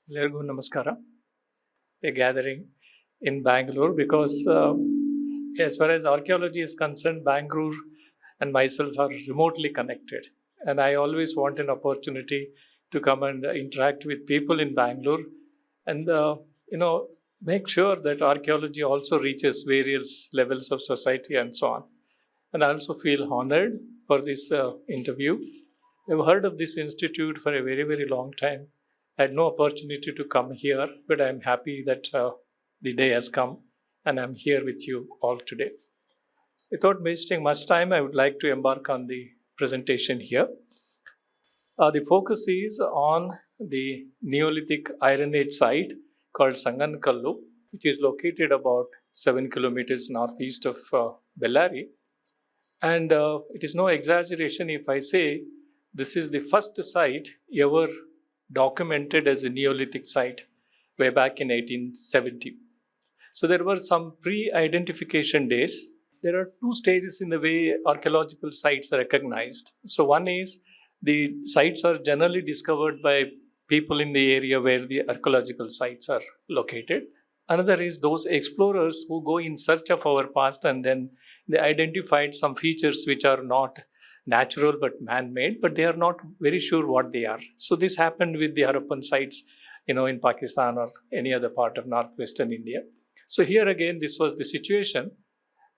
Lergu Namaskara, a gathering in Bangalore because, as far as archaeology is concerned, Bangalore and myself are remotely connected. And I always want an opportunity to come and interact with people in Bangalore and, make sure that archaeology also reaches various levels of society and so on. And I also feel honored for this interview. I've heard of this institute for a very, very long time. I had no opportunity to come here, but I'm happy that the day has come and I'm here with you all today. Without wasting much time, I would like to embark on the presentation here. The focus is on the Neolithic Iron Age site called Sanganakallu, which is located about 7 kilometers northeast of Ballari. And it is no exaggeration if I say this is the first site ever documented as a Neolithic site way back in 1870. So there were some pre-identification days. There are two stages in the way archaeological sites are recognized. So one is the sites are generally discovered by people in the area where the archaeological sites are located. Another is those explorers who go in search of our past and then they identified some features which are not natural but man-made, but they are not very sure what they are. So this happened with the Harappan sites, in Pakistan or any other part of northwestern India. So here again, this was the situation.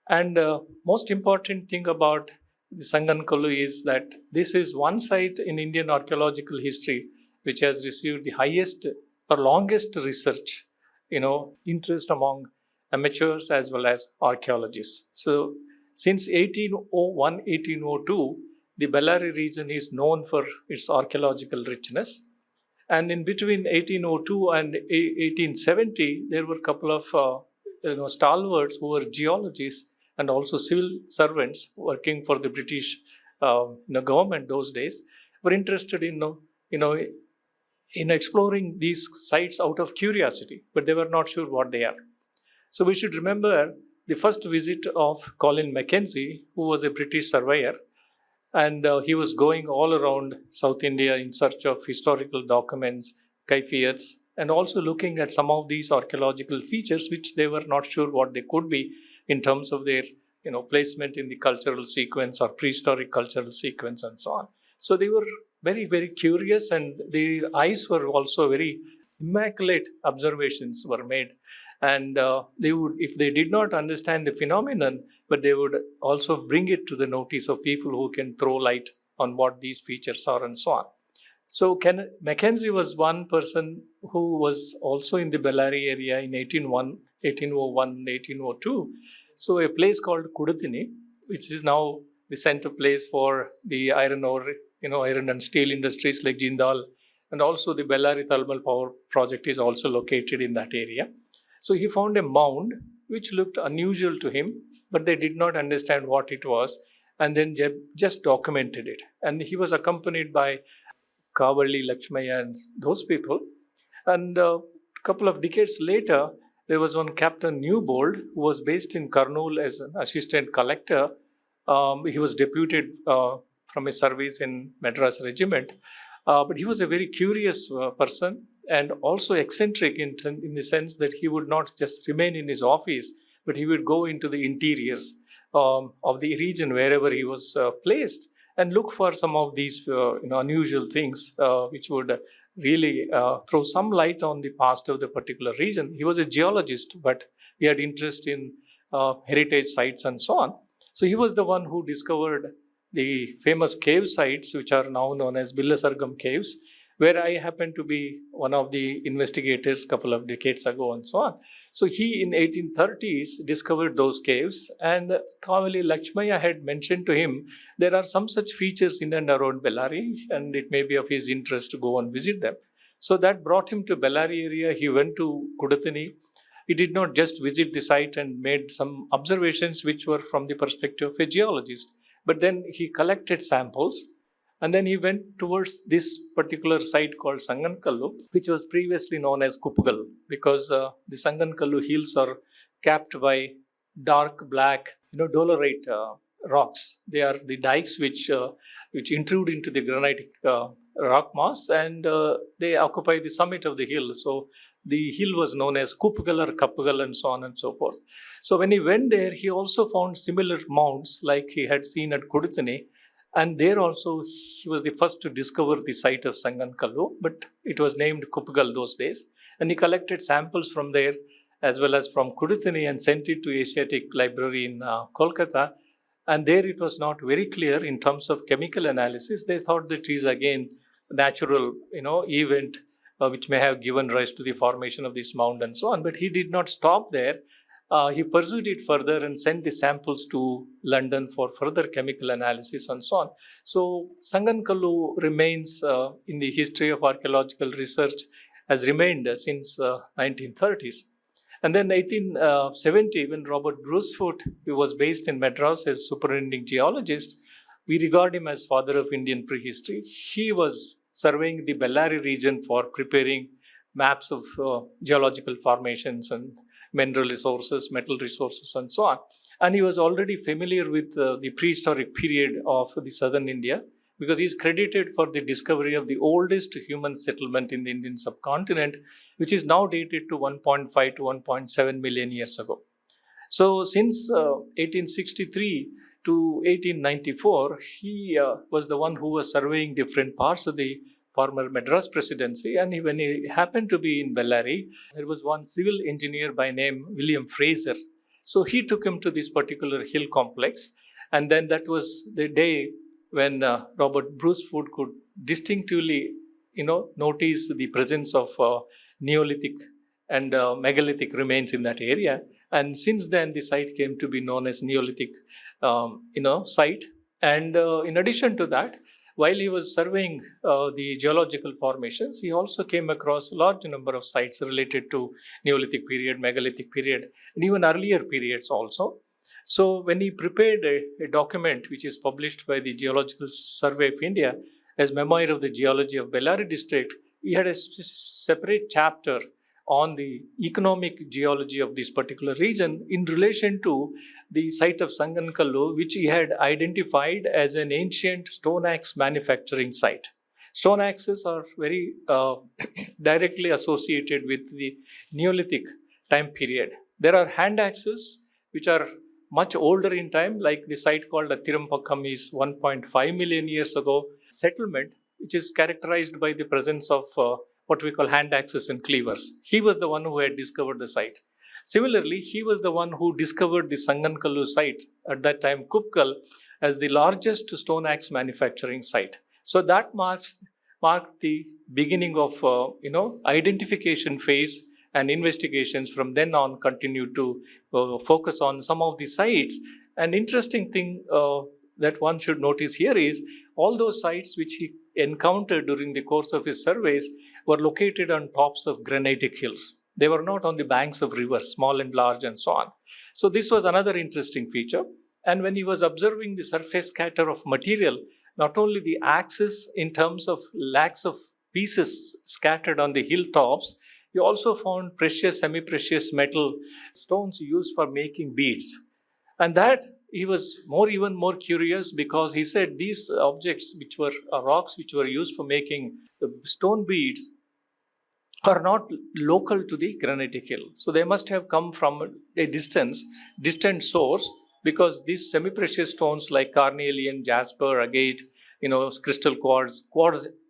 And most important thing about the Sanganakallu is that this is one site in Indian archaeological history which has received the highest or longest research interest among amateurs as well as archaeologists. So since 1801, 1802, the Ballari region is known for its archaeological richness. And in between 1802 and 1870, there were a couple of stalwarts who were geologists and also civil servants working for the British government those days, were interested in exploring these sites out of curiosity, but they were not sure what they are. So we should remember the first visit of Colin Mackenzie, who was a British surveyor, and he was going all around South India in search of historical documents, kaifiyats, and also looking at some of these archaeological features which they were not sure what they could be in terms of their placement in the cultural sequence or prehistoric cultural sequence and so on. So they were very, very curious, and their eyes were also very immaculate observations were made. And they would, if they did not understand the phenomenon, but they would also bring it to the notice of people who can throw light on what these features are and so on. So Mackenzie was one person who was also in the Ballari area in 1801, 1802. So a place called Kudathini, which is now the center place for the iron ore, iron and steel industries like Jindal, and also the Ballari Thermal Power Project is also located in that area. So he found a mound which looked unusual to him, but they did not understand what it was, and then just documented it. And he was accompanied by Kavalli, Lakshmaya, and those people. And a couple of decades later, there was one Captain Newbold who was based in Kurnool as an assistant collector. He was deputed from his service in Madras Regiment, but he was a very curious person and also eccentric in the sense that he would not just remain in his office, but he would go into the interiors of the region wherever he was placed and look for some of these unusual things which would really throw some light on the past of the particular region. He was a geologist, but he had interest in heritage sites and so on. So he was the one who discovered the famous cave sites, which are now known as Billasargam Caves, where I happened to be one of the investigators a couple of decades ago and so on. So he in 1830s discovered those caves, and Kavali Lakshmaya had mentioned to him there are some such features in and around Ballari, and it may be of his interest to go and visit them. So that brought him to Ballari area. He went to Kudathini. He did not just visit the site and made some observations which were from the perspective of a geologist, but then he collected samples. And then he went towards this particular site called Sanganakallu, which was previously known as Kapgallu, because the Sanganakallu hills are capped by dark black, dolerite rocks. They are the dikes which intrude into the granitic rock mass, and they occupy the summit of the hill. So the hill was known as Kupgal or Kapgal and so on and so forth. So when he went there, he also found similar mounds like he had seen at Kuduthini. And there also, he was the first to discover the site of Sanganakallu, but it was named Kupgal those days. And he collected samples from there as well as from Kuduthini and sent it to Asiatic Library in Kolkata. And there it was not very clear in terms of chemical analysis. They thought that it is again natural, event which may have given rise to the formation of this mound and so on. But he did not stop there. He pursued it further and sent the samples to London for further chemical analysis and so on. So Sanganakallu remains in the history of archaeological research, has remained since 1930s. And then 1870, when Robert Bruce Foote, who was based in Madras as superintending geologist, we regard him as father of Indian prehistory. He was surveying the Ballari region for preparing maps of geological formations and mineral resources, metal resources, and so on. And he was already familiar with the prehistoric period of the southern India, because he is credited for the discovery of the oldest human settlement in the Indian subcontinent, which is now dated to 1.5 to 1.7 million years ago. So since 1863 to 1894, he was the one who was surveying different parts of the former Madras presidency. And when he happened to be in Ballari, there was one civil engineer by name William Fraser. So he took him to this particular hill complex. And then that was the day when Robert Bruce Foote could distinctively, notice the presence of Neolithic and megalithic remains in that area. And since then, the site came to be known as Neolithic, site. And in addition to that, while he was surveying the geological formations, he also came across a large number of sites related to Neolithic period, megalithic period, and even earlier periods also. So when he prepared a document which is published by the Geological Survey of India as Memoir of the Geology of Ballari district, he had a separate chapter on the economic geology of this particular region in relation to the site of Sanganakallu, which he had identified as an ancient stone axe manufacturing site. Stone axes are very directly associated with the Neolithic time period. There are hand axes which are much older in time, like the site called Athirampakkam is 1.5 million years ago. Settlement, which is characterized by the presence of what we call hand axes and cleavers. He was the one who had discovered the site. Similarly, he was the one who discovered the Sanganakallu site, at that time Kupgal, as the largest stone axe manufacturing site. So that marked the beginning of identification phase, and investigations from then on continued to focus on some of the sites. An interesting thing that one should notice here is all those sites which he encountered during the course of his surveys were located on tops of granitic hills. They were not on the banks of rivers, small and large and so on. So this was another interesting feature. And when he was observing the surface scatter of material, not only the axis in terms of lakhs of pieces scattered on the hilltops, he also found precious, semi-precious metal stones used for making beads. And that he was even more curious, because he said these objects, which were rocks which were used for making stone beads, are not local to the granitic hill. So they must have come from a distant source, because these semi-precious stones like carnelian, jasper, agate, crystal quartz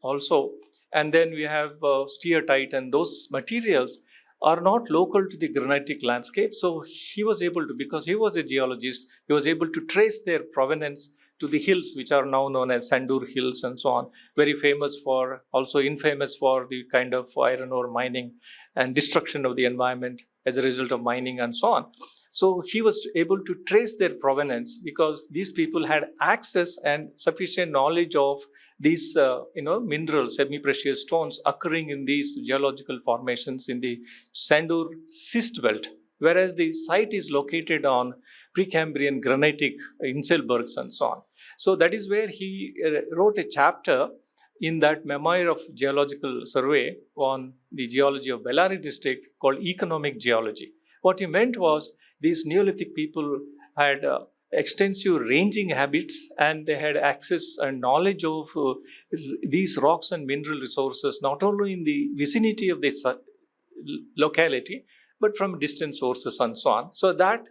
also, and then we have steatite, and those materials are not local to the granitic landscape. So he was able to, because he was a geologist, he was able to trace their provenance to the hills, which are now known as Sandur Hills and so on, very famous for, also infamous for the kind of iron ore mining and destruction of the environment as a result of mining and so on. So he was able to trace their provenance, because these people had access and sufficient knowledge of these minerals, semi-precious stones occurring in these geological formations in the Sandur schist belt, whereas the site is located on Precambrian granitic inselbergs and so on. So that is where he wrote a chapter in that Memoir of Geological Survey on the geology of Ballari district called Economic Geology. What he meant was these Neolithic people had extensive ranging habits, and they had access and knowledge of these rocks and mineral resources, not only in the vicinity of this locality, but from distant sources and so on. So that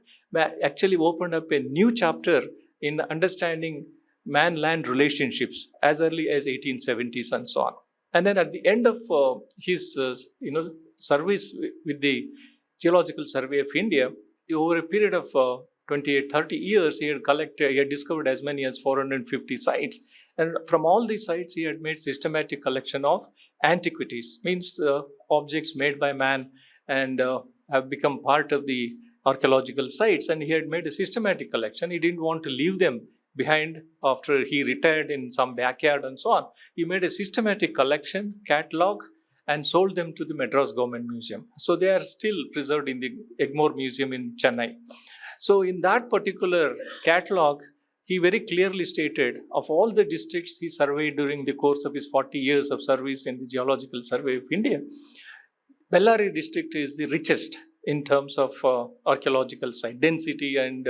actually opened up a new chapter in understanding man-land relationships as early as 1870s and so on. And then at the end of his service with the Geological Survey of India, over a period of 28, 30 years, he had discovered as many as 450 sites. And from all these sites, he had made systematic collection of antiquities, means objects made by man and have become part of the archaeological sites. And he had made a systematic collection. He didn't want to leave them behind after he retired in some backyard and so on. He made a systematic collection, catalog, and sold them to the Madras Government Museum. So they are still preserved in the Egmore Museum in Chennai. So in that particular catalog, he very clearly stated of all the districts he surveyed during the course of his 40 years of service in the Geological Survey of India, Ballari district is the richest in terms of archaeological site density and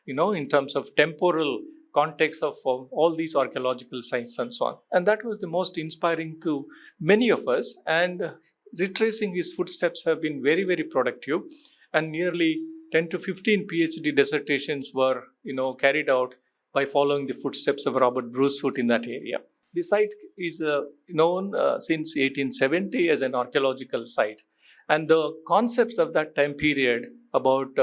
in terms of temporal context of all these archaeological sites and so on. And that was the most inspiring to many of us, and retracing his footsteps have been very, very productive, and nearly 10 to 15 PhD dissertations were carried out by following the footsteps of Robert Bruce Foote in that area. The site is known since 1870 as an archaeological site, and the concepts of that time period about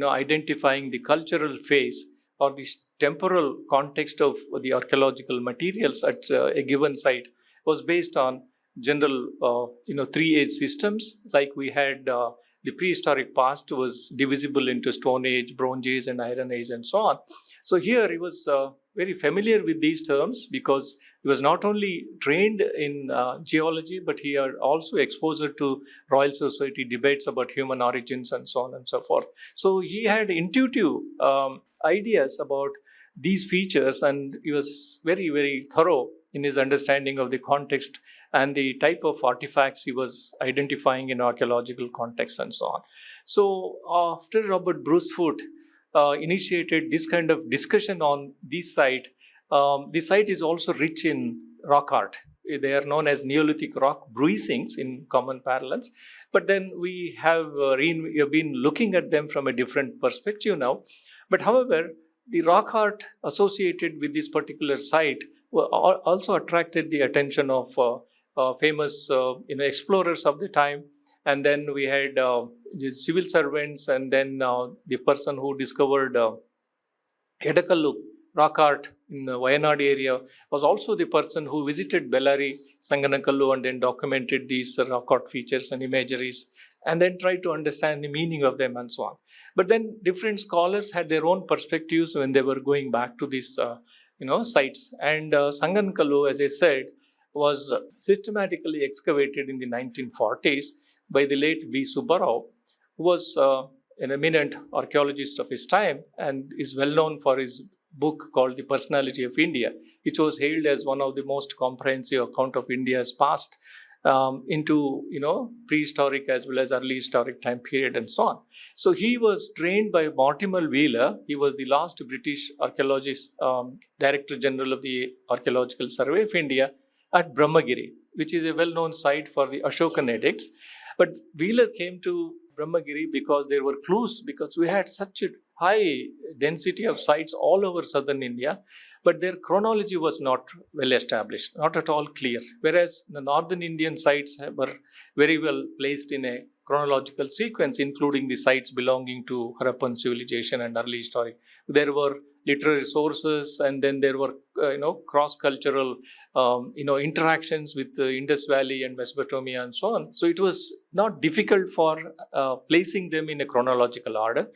identifying the cultural phase or the temporal context of the archaeological materials at a given site was based on general 3-age systems. Like we had the prehistoric past was divisible into Stone Age, Bronze Age, and Iron Age, and so on. So here he was very familiar with these terms because he was not only trained in geology, but he had also exposure to Royal Society debates about human origins and so on and so forth. So he had intuitive ideas about these features, and he was very, very thorough in his understanding of the context and the type of artifacts he was identifying in archaeological context and so on. So after Robert Bruce Foote initiated this kind of discussion on this site, the site is also rich in rock art. They are known as Neolithic rock bruisings in common parlance. But then we have been looking at them from a different perspective now. But however, the rock art associated with this particular site also attracted the attention of famous explorers of the time. And then we had the civil servants, and then the person who discovered Edakkallu rock art in the Wayanad area was also the person who visited Ballari, Sanganakallu, and then documented these rock art features and imageries, and then tried to understand the meaning of them and so on. But then different scholars had their own perspectives when they were going back to these sites. And Sanganakallu, as I said, was systematically excavated in the 1940s by the late V. Subbarao, who was an eminent archaeologist of his time and is well known for his book called The Personality of India, which was hailed as one of the most comprehensive account of India's past into prehistoric as well as early historic time period and so on. So he was trained by Mortimer Wheeler. He was the last British archaeologist, Director General of the Archaeological Survey of India at Brahmagiri, which is a well-known site for the Ashokan edicts. But Wheeler came to Brahmagiri because there were clues, because we had such a high density of sites all over southern India, but their chronology was not well established, not at all clear. Whereas the northern Indian sites were very well placed in a chronological sequence, including the sites belonging to Harappan civilization and early historic. There were literary sources, and then there were cross-cultural interactions with the Indus Valley and Mesopotamia and so on. So it was not difficult for placing them in a chronological order.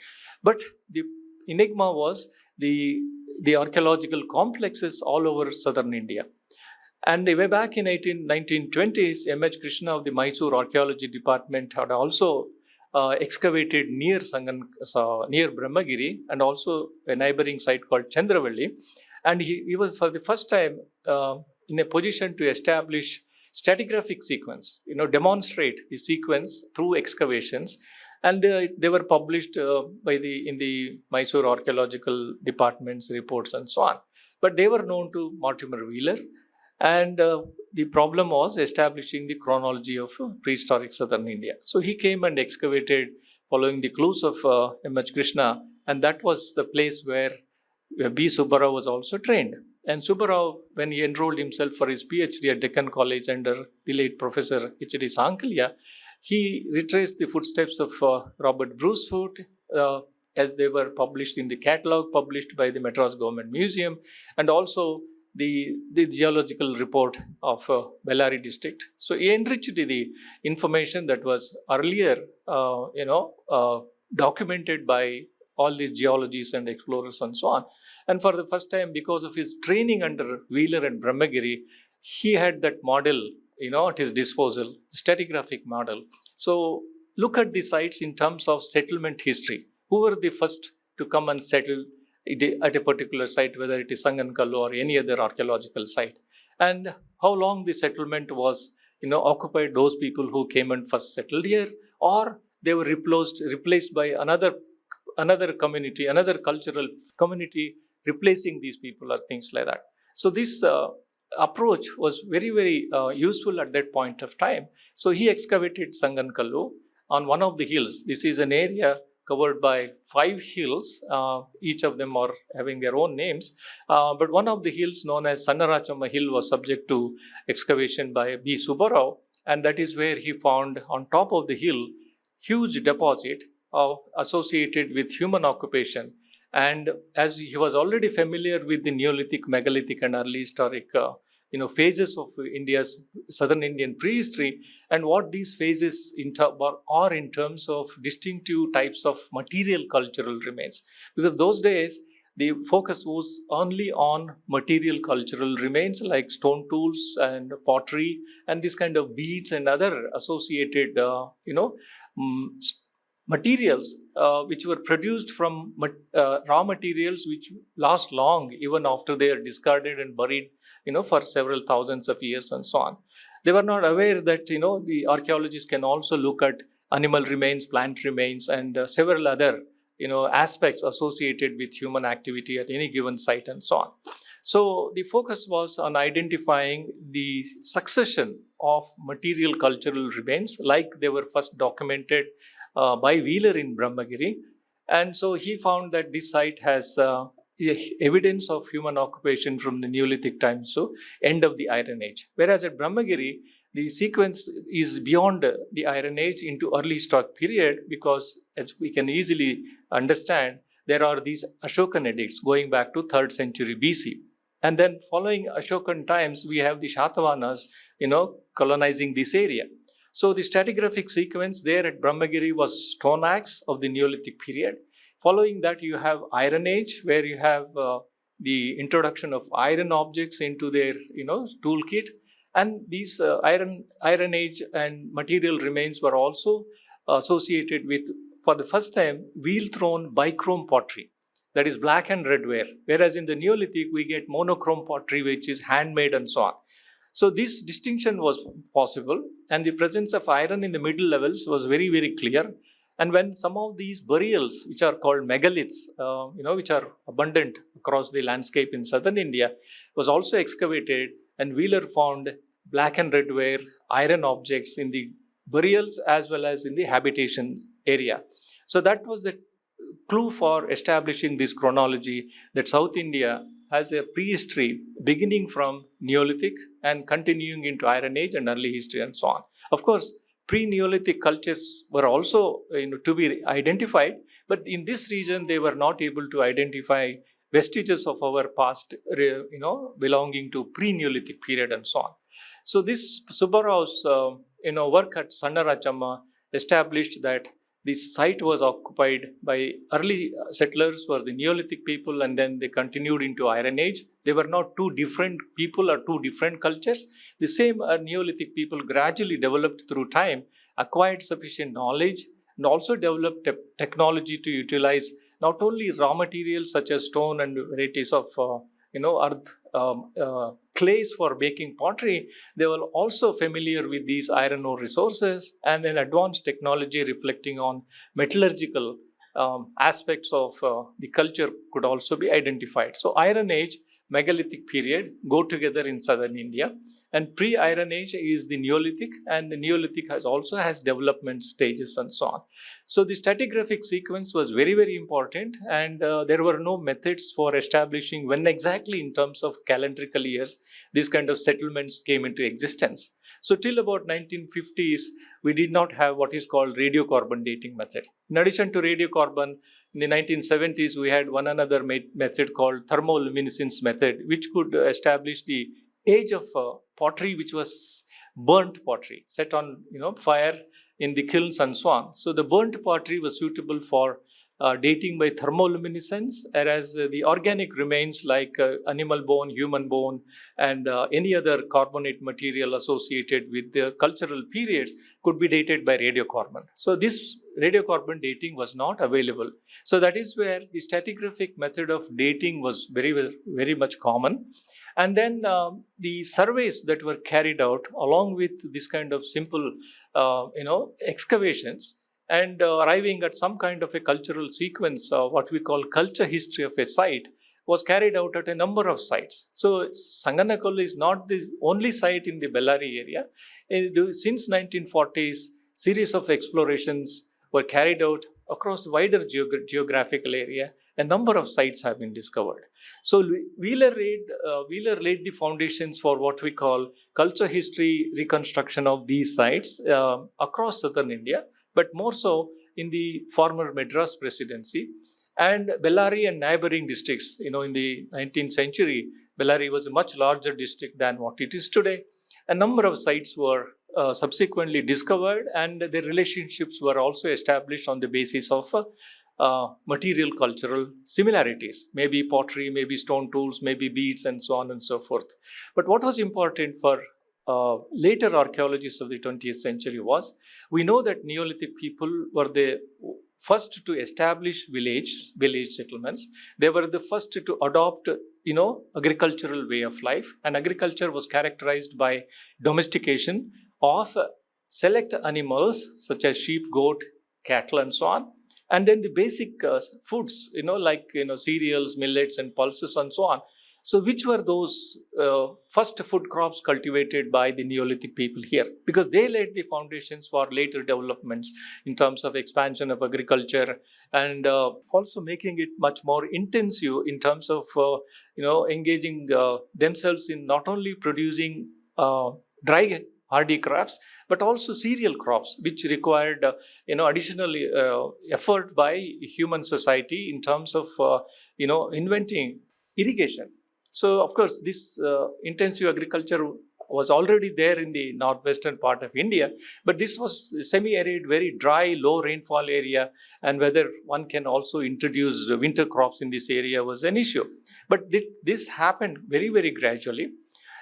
But the enigma was the archaeological complexes all over southern India. And way back in 1920s, M.H. Krishna of the Mysore Archaeology Department had also excavated near Brahmagiri and also a neighboring site called Chandravalli. And he was for the first time in a position to establish stratigraphic sequence, demonstrate the sequence through excavations and they were published in the Mysore Archaeological Department's reports and so on. But they were known to Mortimer Wheeler, and the problem was establishing the chronology of prehistoric southern India. So he came and excavated following the clues of M.H. Krishna, and that was the place where B. Subbarao was also trained. And Subbarao, when he enrolled himself for his PhD at Deccan College under the late Professor H.D. Sankalya, he retraced the footsteps of Robert Bruce Foote as they were published in the catalogue published by the Madras Government Museum, and also the geological report of Ballari district. So he enriched the information that was earlier, documented by all these geologists and explorers and so on. And for the first time, because of his training under Wheeler and Brahmagiri, he had that model, at his disposal, stratigraphic model. So look at the sites in terms of settlement history. Who were the first to come and settle at a particular site, whether it is Sanganakallu or any other archaeological site, and how long the settlement was, occupied those people who came and first settled here, or they were replaced by another community, another cultural community replacing these people, or things like that. So this approach was very, very useful at that point of time. So he excavated Sanganakallu on one of the hills. This is an area covered by 5 hills. Each of them are having their own names. But one of the hills, known as Sannarachamma Hill, was subject to excavation by B. Subbarao, and that is where he found on top of the hill huge deposit associated with human occupation. And as he was already familiar with the Neolithic, megalithic, and early historic phases of India's southern Indian prehistory, and what these phases are in terms of distinctive types of material cultural remains. Because those days, the focus was only on material cultural remains like stone tools and pottery and this kind of beads and other associated, materials which were produced from raw materials which last long even after they are discarded and buried for several thousands of years and so on. They were not aware that the archaeologists can also look at animal remains, plant remains, and several other aspects associated with human activity at any given site and so on. So the focus was on identifying the succession of material cultural remains like they were first documented by Wheeler in Brahmagiri. And so he found that this site has evidence of human occupation from the Neolithic time, so end of the Iron Age. Whereas at Brahmagiri, the sequence is beyond the Iron Age into early historic period, because as we can easily understand, there are these Ashokan edicts going back to 3rd century BC. And then following Ashokan times, we have the Shatavahanas, colonizing this area. So the stratigraphic sequence there at Brahmagiri was stone axe of the Neolithic period. Following that, you have Iron Age, where you have the introduction of iron objects into their, toolkit. And these Iron Age and material remains were also associated with, for the first time, wheel-thrown bichrome pottery, that is black and red ware. Whereas in the Neolithic, we get monochrome pottery, which is handmade and so on. So this distinction was possible, and the presence of iron in the middle levels was very, very clear. And when some of these burials, which are called megaliths, which are abundant across the landscape in southern India, was also excavated, and Wheeler found black and red ware iron objects in the burials as well as in the habitation area. So that was the clue for establishing this chronology that South India has a prehistory beginning from Neolithic and continuing into Iron Age and early history and so on. Of course, pre-Neolithic cultures were also to be identified, but in this region they were not able to identify vestiges of our past, belonging to pre-Neolithic period and so on. So this Subbarao's work at Sannarachamma established that this site was occupied by early settlers who were the Neolithic people, and then they continued into Iron Age. They were not two different people or two different cultures. The same Neolithic people gradually developed through time, acquired sufficient knowledge, and also developed technology to utilize not only raw materials such as stone and varieties of earth clays for making pottery, they were also familiar with these iron ore resources, and an advanced technology reflecting on metallurgical aspects of the culture could also be identified. So Iron Age, megalithic period go together in southern India, and pre-Iron Age is the Neolithic, and the Neolithic also has development stages and so on. So the stratigraphic sequence was very, very important, and there were no methods for establishing when exactly in terms of calendrical years these kind of settlements came into existence. So till about 1950s, we did not have what is called radiocarbon dating method. In addition to radiocarbon, in the 1970s, we had one another method called thermoluminescence method, which could establish the age of pottery, which was burnt pottery, set on fire in the kilns and so on. So the burnt pottery was suitable for dating by thermoluminescence, whereas the organic remains like animal bone, human bone, and any other carbonate material associated with the cultural periods could be dated by radiocarbon. So this radiocarbon dating was not available. So that is where the stratigraphic method of dating was very, very much common. And then the surveys that were carried out along with this kind of simple, excavations, and arriving at some kind of a cultural sequence, what we call culture history of a site, was carried out at a number of sites. So Sanganakallu is not the only site in the Ballari area. Since 1940s, series of explorations were carried out across wider geographical area. A number of sites have been discovered. So Wheeler laid the foundations for what we call culture history reconstruction of these sites across southern India, but more so in the former Madras presidency. And Ballari and neighboring districts, in the 19th century, Ballari was a much larger district than what it is today. A number of sites were subsequently discovered, and their relationships were also established on the basis of material cultural similarities, maybe pottery, maybe stone tools, maybe beads, and so on and so forth. But what was important for later archaeologists of the 20th century was, we know that Neolithic people were the first to establish village settlements. They were the first to adopt, agricultural way of life, and agriculture was characterized by domestication of select animals such as sheep, goat, cattle, and so on. And then the basic foods, like cereals, millets, and pulses, and so on. So which were those first food crops cultivated by the Neolithic people here? Because they laid the foundations for later developments in terms of expansion of agriculture, and also making it much more intensive in terms of engaging themselves in not only producing dry hardy crops, but also cereal crops, which required additional effort by human society in terms of inventing irrigation. So, of course, this intensive agriculture was already there in the northwestern part of India, but this was semi-arid, very dry, low rainfall area, and whether one can also introduce winter crops in this area was an issue. But this happened very, very gradually.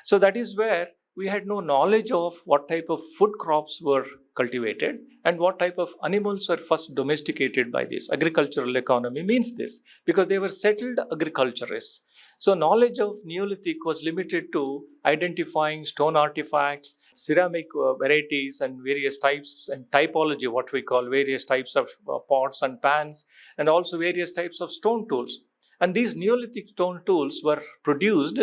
So that is where we had no knowledge of what type of food crops were cultivated and what type of animals were first domesticated by this. Agricultural economy means this, because they were settled agriculturists. So knowledge of Neolithic was limited to identifying stone artifacts, ceramic varieties, and various types and typology, what we call various types of pots and pans, and also various types of stone tools. And these Neolithic stone tools were produced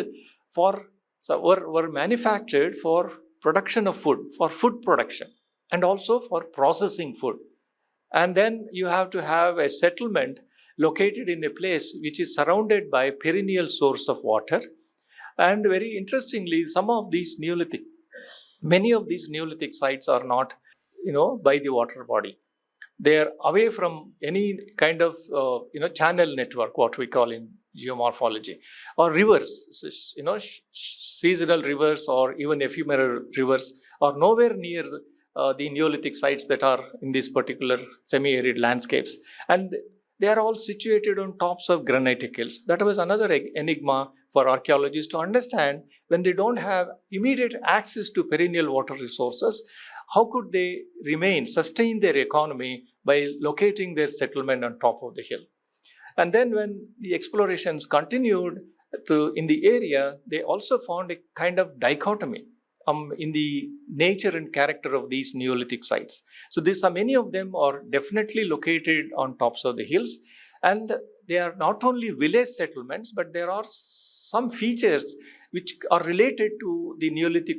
were manufactured for production of food, for food production, and also for processing food. And then you have to have a settlement located in a place which is surrounded by a perennial source of water. And very interestingly, many of these Neolithic sites are not, by the water body. They are away from any kind of, channel network, what we call in geomorphology, or rivers, seasonal rivers or even ephemeral rivers are nowhere near the Neolithic sites that are in these particular semi-arid landscapes. And they are all situated on tops of granitic hills. That was another enigma for archaeologists to understand. When they don't have immediate access to perennial water resources, how could they sustain their economy by locating their settlement on top of the hill? And then when the explorations continued, in the area, they also found a kind of dichotomy in the nature and character of these Neolithic sites. So many of them are definitely located on tops of the hills, and they are not only village settlements, but there are some features which are related to the Neolithic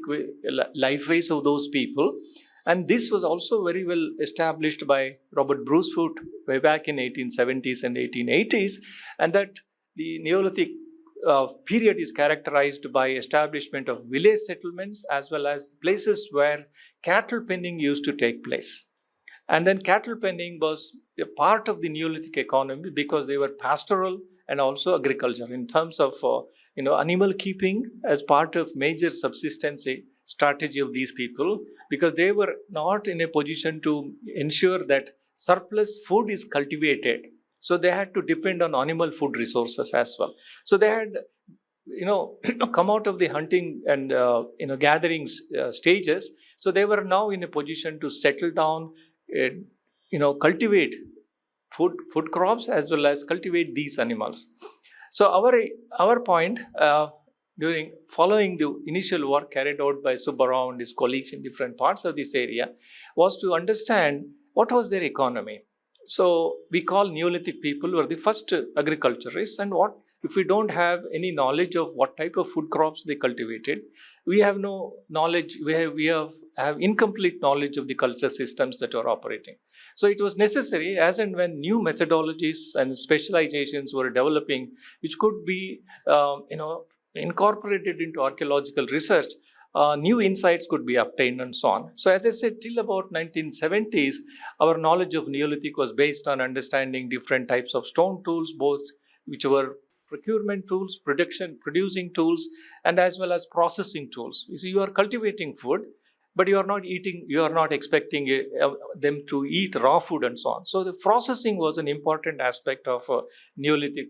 life ways of those people. And this was also very well established by Robert Bruce Foote way back in 1870s and 1880s, and that the Neolithic period is characterized by establishment of village settlements as well as places where cattle penning used to take place. And then cattle penning was a part of the Neolithic economy because they were pastoral and also agriculture in terms of animal keeping as part of major subsistence strategy of these people, because they were not in a position to ensure that surplus food is cultivated. So they had to depend on animal food resources as well. So they had, come out of the hunting and, gathering stages. So they were now in a position to settle down, cultivate food crops as well as cultivate these animals. So our point during following the initial work carried out by Subbarao and his colleagues in different parts of this area was to understand what was their economy. So we call Neolithic people were the first agriculturists, and what if we don't have any knowledge of what type of food crops they cultivated? We have no knowledge. We have incomplete knowledge of the culture systems that are operating. So it was necessary, as and when new methodologies and specializations were developing, which could be incorporated into archaeological research, new insights could be obtained and so on. So as I said, till about 1970s, our knowledge of Neolithic was based on understanding different types of stone tools, both which were procurement tools, producing tools, and as well as processing tools. You see, you are cultivating food, but you are not expecting them to eat raw food and so on. So the processing was an important aspect of Neolithic,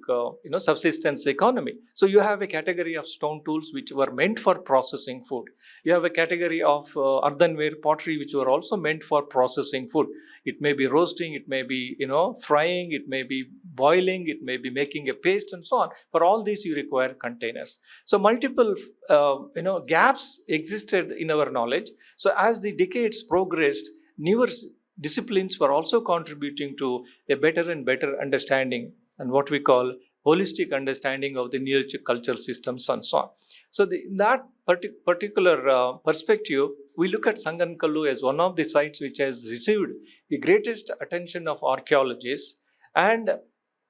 subsistence economy. So you have a category of stone tools which were meant for processing food. You have a category of earthenware pottery which were also meant for processing food. It may be roasting, it may be frying, it may be boiling, it may be making a paste and so on. For all these you require containers. So multiple gaps existed in our knowledge. So as the decades progressed, newer disciplines were also contributing to a better and better understanding and what we call holistic understanding of the Neolithic cultural systems and so on. So in that particular perspective, we look at Sanganakallu as one of the sites which has received the greatest attention of archaeologists, and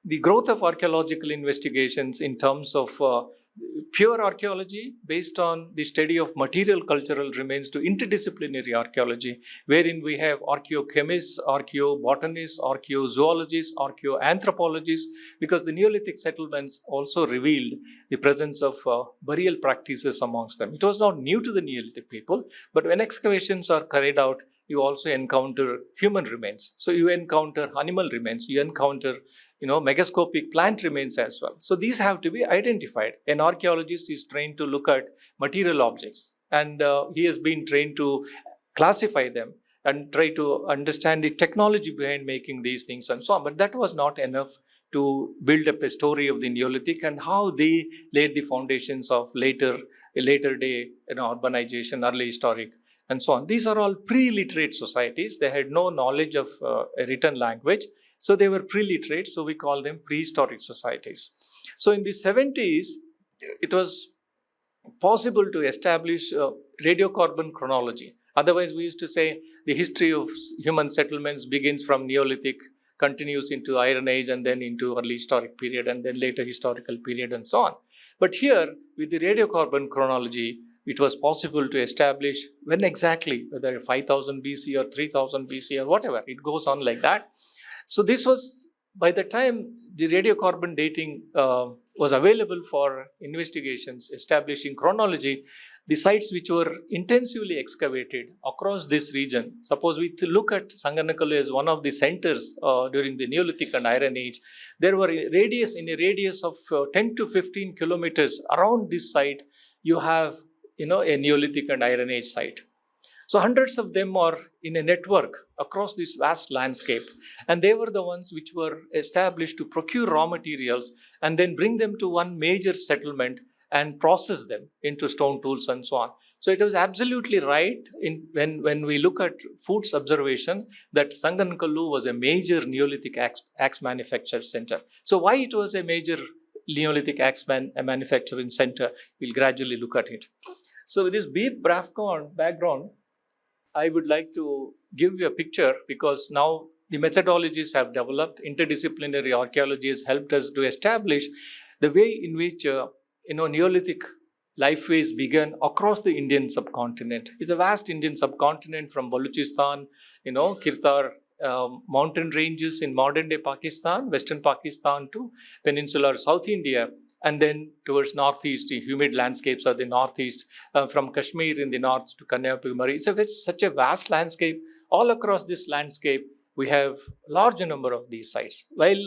the growth of archaeological investigations in terms of pure archaeology based on the study of material cultural remains to interdisciplinary archaeology, wherein we have archaeochemists, archaeobotanists, archaeozoologists, archaeoanthropologists, because the Neolithic settlements also revealed the presence of burial practices amongst them. It was not new to the Neolithic people, but when excavations are carried out, you also encounter human remains. So you encounter animal remains, you encounter megascopic plant remains as well. So these have to be identified. An archaeologist is trained to look at material objects, and he has been trained to classify them and try to understand the technology behind making these things and so on. But that was not enough to build up a story of the Neolithic and how they laid the foundations of later day urbanization, early historic, and so on. These are all pre-literate societies. They had no knowledge of a written language. So they were pre-literate, so we call them prehistoric societies. So in the 70s, it was possible to establish radiocarbon chronology. Otherwise, we used to say the history of human settlements begins from Neolithic, continues into Iron Age, and then into early historic period, and then later historical period, and so on. But here, with the radiocarbon chronology, it was possible to establish when exactly, whether 5000 BC or 3000 BC or whatever, it goes on like that. So this was, by the time the radiocarbon dating was available for investigations, establishing chronology, the sites which were intensively excavated across this region, suppose we look at Sanganakallu as one of the centers during the Neolithic and Iron Age, there were in a radius of 10 to 15 kilometers around this site, you have a Neolithic and Iron Age site. So hundreds of them are in a network across this vast landscape. And they were the ones which were established to procure raw materials and then bring them to one major settlement and process them into stone tools and so on. So it was absolutely right when we look at Foote's observation that Sanganakallu was a major Neolithic axe manufacture center. So why it was a major Neolithic axe manufacturing center, we'll gradually look at it. So with this brief background, I would like to give you a picture because now the methodologies have developed. Interdisciplinary archaeology has helped us to establish the way in which Neolithic lifeways began across the Indian subcontinent. It's a vast Indian subcontinent from Balochistan, Kirtar mountain ranges in modern-day Pakistan, Western Pakistan to peninsular South India, and then towards northeast, the humid landscapes of the northeast, from Kashmir in the north to Kanyakumari. It's such a vast landscape. All across this landscape, we have a large number of these sites. While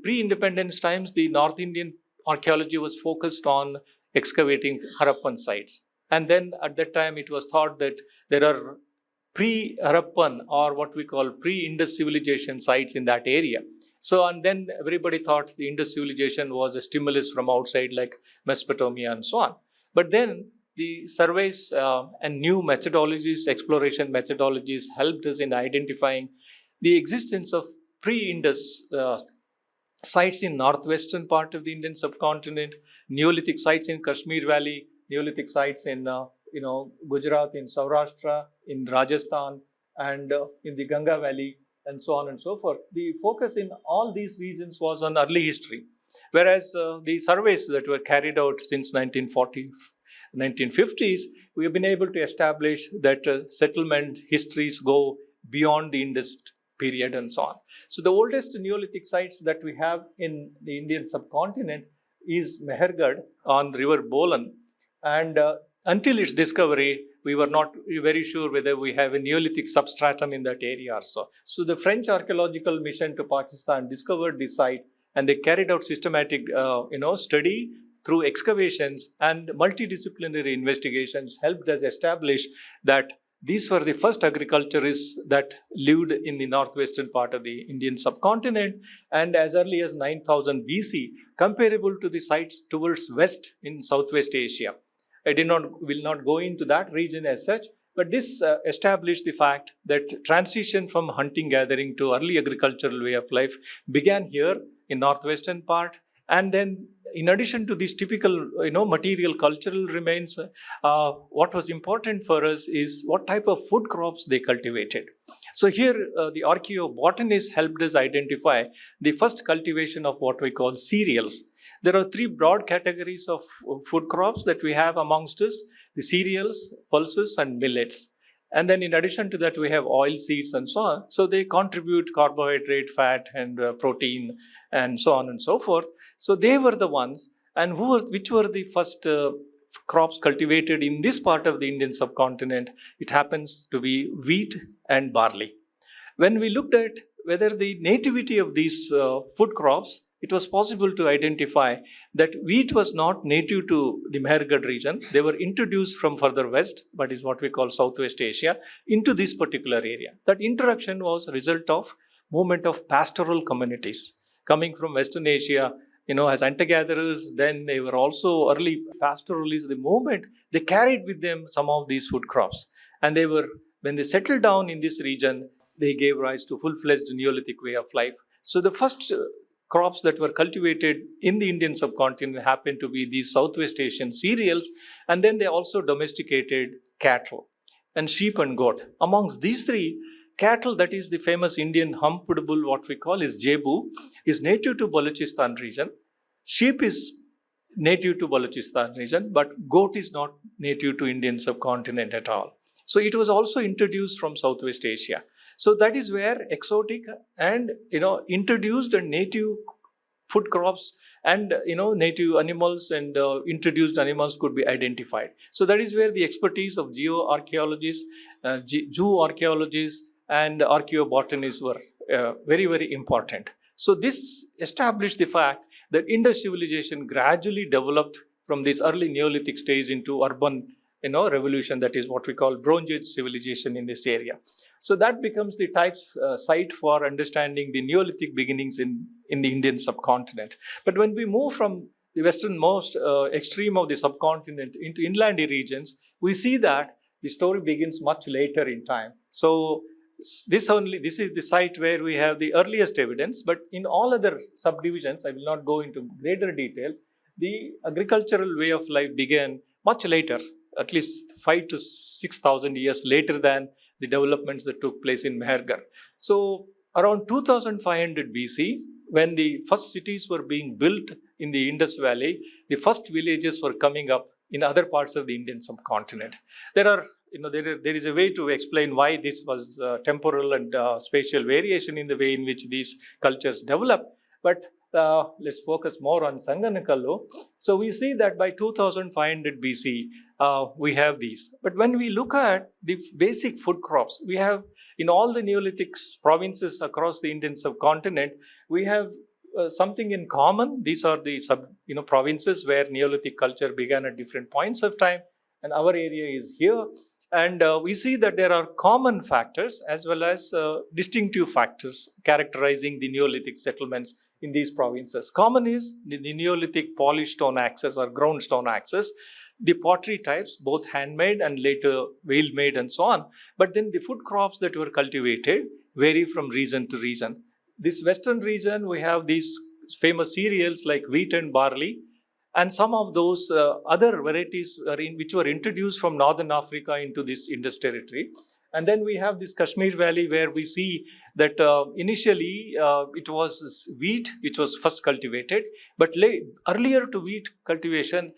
pre-independence times, the North Indian archaeology was focused on excavating Harappan sites. And then at that time, it was thought that there are pre-Harappan or what we call pre-Indus civilization sites in that area. So, and then everybody thought the Indus civilization was a stimulus from outside like Mesopotamia and so on. But then the surveys and new methodologies, exploration methodologies helped us in identifying the existence of pre-Indus sites in northwestern part of the Indian subcontinent, Neolithic sites in Kashmir Valley, Neolithic sites in Gujarat, in Saurashtra, in Rajasthan, and in the Ganga Valley, and so on and so forth. The focus in all these regions was on early history, whereas the surveys that were carried out since 1950s, we have been able to establish that settlement histories go beyond the Indus period and so on. So the oldest Neolithic sites that we have in the Indian subcontinent is Mehergarh on River Bolan, and until its discovery, we were not very sure whether we have a Neolithic substratum in that area or so. So the French archaeological mission to Pakistan discovered the site, and they carried out systematic, study through excavations and multidisciplinary investigations helped us establish that these were the first agriculturists that lived in the northwestern part of the Indian subcontinent, and as early as 9000 BC, comparable to the sites towards west in Southwest Asia. I will not go into that region as such, but this established the fact that transition from hunting gathering to early agricultural way of life began here in northwestern part. And then in addition to these typical material cultural remains, what was important for us is what type of food crops they cultivated. So here the archaeobotanists helped us identify the first cultivation of what we call cereals. There are three broad categories of food crops that we have amongst us: the cereals, pulses, and millets. And then in addition to that, we have oil seeds and so on. So they contribute carbohydrate, fat, and protein, and so on and so forth. So they were the ones, and which were the first crops cultivated in this part of the Indian subcontinent? It happens to be wheat and barley. When we looked at whether the nativity of these food crops, it was possible to identify that wheat was not native to the Mehergarh region. They were introduced from further west, that is what we call Southwest Asia, into this particular area. That introduction was a result of movement of pastoral communities coming from Western Asia, as hunter-gatherers. Then they were also early pastoralists. The movement, they carried with them some of these food crops. And when they settled down in this region, they gave rise to full-fledged Neolithic way of life. So the first crops that were cultivated in the Indian subcontinent happened to be these Southwest Asian cereals, and then they also domesticated cattle and sheep and goat. Amongst these three, cattle, that is the famous Indian humped bull, what we call is Jebu, is native to Balochistan region. Sheep is native to Balochistan region, but goat is not native to Indian subcontinent at all. So it was also introduced from Southwest Asia. So that is where exotic and introduced and native food crops and native animals and introduced animals could be identified. So that is where the expertise of geoarchaeologists, zooarchaeologists, and archaeobotanists were very, very important. So this established the fact that Indus civilization gradually developed from this early Neolithic stage into urban revolution, that is what we call Bronze Age civilization in this area. So that becomes the site for understanding the Neolithic beginnings in the Indian subcontinent. But when we move from the westernmost extreme of the subcontinent into inland regions, we see that the story begins much later in time. So this is the site where we have the earliest evidence, but in all other subdivisions, I will not go into greater details, the agricultural way of life began much later, at least 5,000 to 6,000 years later than the developments that took place in Mehergarh. So around 2500 BC, when the first cities were being built in the Indus Valley, the first villages were coming up in other parts of the Indian subcontinent. There is a way to explain why this was temporal and spatial variation in the way in which these cultures developed. But let's focus more on Sanganakallu. So we see that by 2500 BC, we have these. But when we look at the basic food crops, we have in all the Neolithic provinces across the Indian subcontinent, we have something in common. These are the provinces where Neolithic culture began at different points of time, and our area is here. And we see that there are common factors as well as distinctive factors characterizing the Neolithic settlements in these provinces. Common is the Neolithic polished stone axes or ground stone axes, the pottery types, both handmade and later wheel made and so on. But then the food crops that were cultivated vary from region to region. This western region, we have these famous cereals like wheat and barley, and some of those other varieties which were introduced from northern Africa into this Indus territory. And then we have this Kashmir Valley where we see that initially it was wheat which was first cultivated, but earlier to wheat cultivation,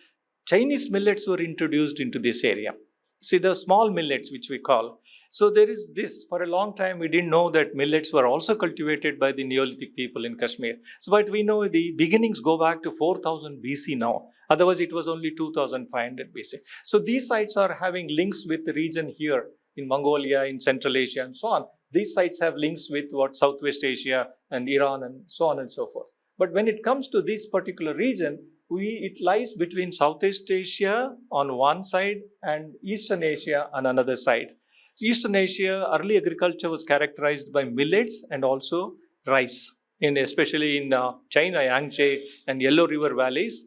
Chinese millets were introduced into this area. See, the small millets which we call. So there is this, for a long time we didn't know that millets were also cultivated by the Neolithic people in Kashmir. So but we know the beginnings go back to 4000 BC now. Otherwise it was only 2500 BC. So these sites are having links with the region here in Mongolia, in Central Asia and so on. These sites have links with Southwest Asia and Iran and so on and so forth. But when it comes to this particular region, it lies between Southeast Asia on one side and Eastern Asia on another side. So Eastern Asia, early agriculture was characterized by millets and also rice, especially in China, Yangtze and Yellow River valleys.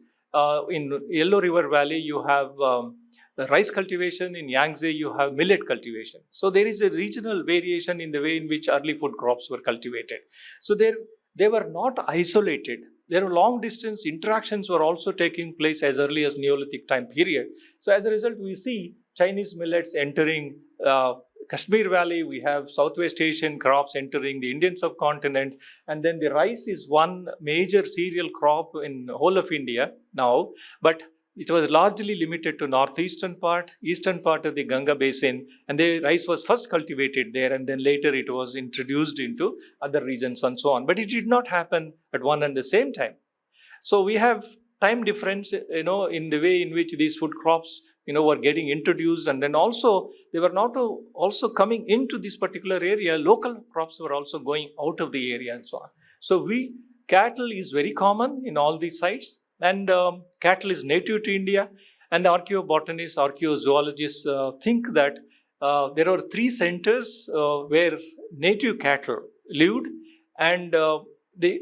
In Yellow River Valley, you have the rice cultivation. In Yangtze, you have millet cultivation. So there is a regional variation in the way in which early food crops were cultivated. So they were not isolated. There were long distance interactions were also taking place as early as Neolithic time period. So as a result, we see Chinese millets entering Kashmir Valley. We have Southwest Asian crops entering the Indian subcontinent. And then the rice is one major cereal crop in the whole of India now. But it was largely limited to northeastern part, eastern part of the Ganga basin. And the rice was first cultivated there, and then later it was introduced into other regions and so on. But it did not happen at one and the same time. So we have time difference, in the way in which these food crops, were getting introduced. And then also, they were not also coming into this particular area. Local crops were also going out of the area and so on. So cattle is very common in all these sites. And cattle is native to India. And the archaeobotanists, archaeozoologists think that there are three centers where native cattle lived. And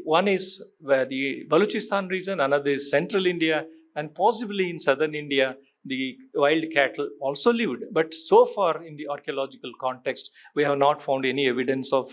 one is where the Balochistan region, another is central India, and possibly in southern India, the wild cattle also lived. But so far in the archaeological context, we have not found any evidence of,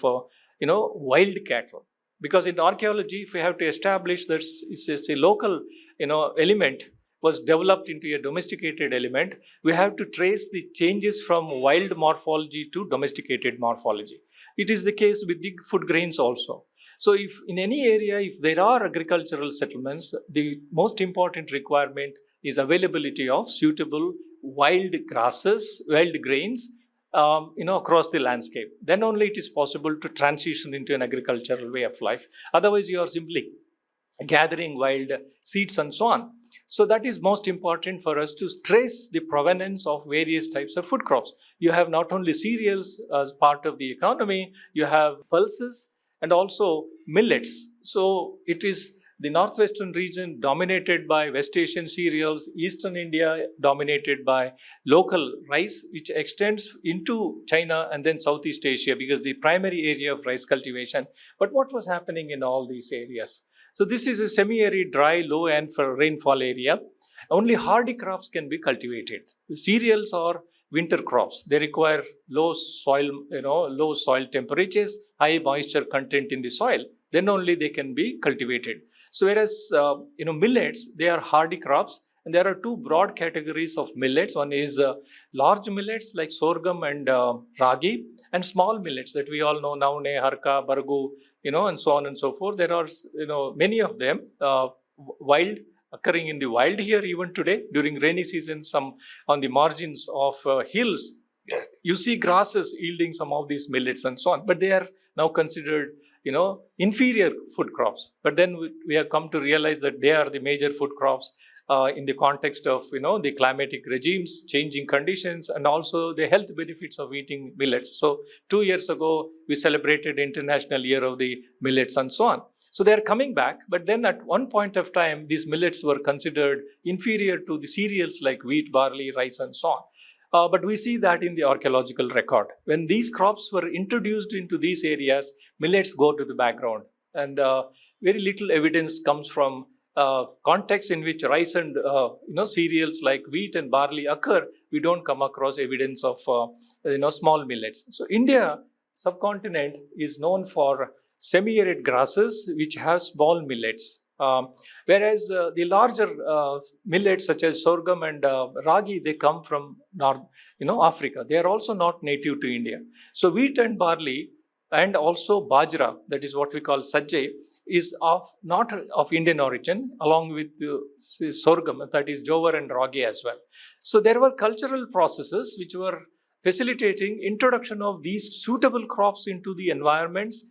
wild cattle. Because in archaeology, if we have to establish that it's a local, element was developed into a domesticated element, we have to trace the changes from wild morphology to domesticated morphology. It is the case with the food grains also. So if in any area, if there are agricultural settlements, the most important requirement is availability of suitable wild grasses, wild grains, across the landscape. Then only it is possible to transition into an agricultural way of life. Otherwise, you are simply gathering wild seeds and so on. So that is most important for us to trace the provenance of various types of food crops. You have not only cereals as part of the economy, you have pulses and also millets. So it is the northwestern region dominated by West Asian cereals, eastern India dominated by local rice, which extends into China and then Southeast Asia because the primary area of rice cultivation. But what was happening in all these areas? So this is a semi-arid, dry, low and for rainfall area. Only hardy crops can be cultivated. The cereals are winter crops. They require low soil, low soil temperatures, high moisture content in the soil. Then only they can be cultivated. So whereas millets, they are hardy crops, and there are two broad categories of millets. One is large millets like sorghum and ragi, and small millets that we all know now, harka, bargu, and so on and so forth. There are many of them wild, occurring in the wild here even today during rainy season. Some on the margins of hills, you see grasses yielding some of these millets and so on. But they are now considered inferior food crops. But then we have come to realize that they are the major food crops in the context of the climatic regimes, changing conditions, and also the health benefits of eating millets. So 2 years ago we celebrated International Year of the Millets and so on. So they are coming back, but then at one point of time these millets were considered inferior to the cereals like wheat, barley, rice and so on. But we see that in the archaeological record. When these crops were introduced into these areas, millets go to the background, and very little evidence comes from context in which rice and cereals like wheat and barley occur. We don't come across evidence of small millets. So India subcontinent is known for semi-arid grasses which have small millets, whereas the larger millets such as sorghum and ragi, they come from North Africa. They are also not native to India. So wheat and barley and also bajra, that is what we call sajjay, is not of Indian origin, along with sorghum, that is jowar and ragi as well. So there were cultural processes which were facilitating introduction of these suitable crops into the environments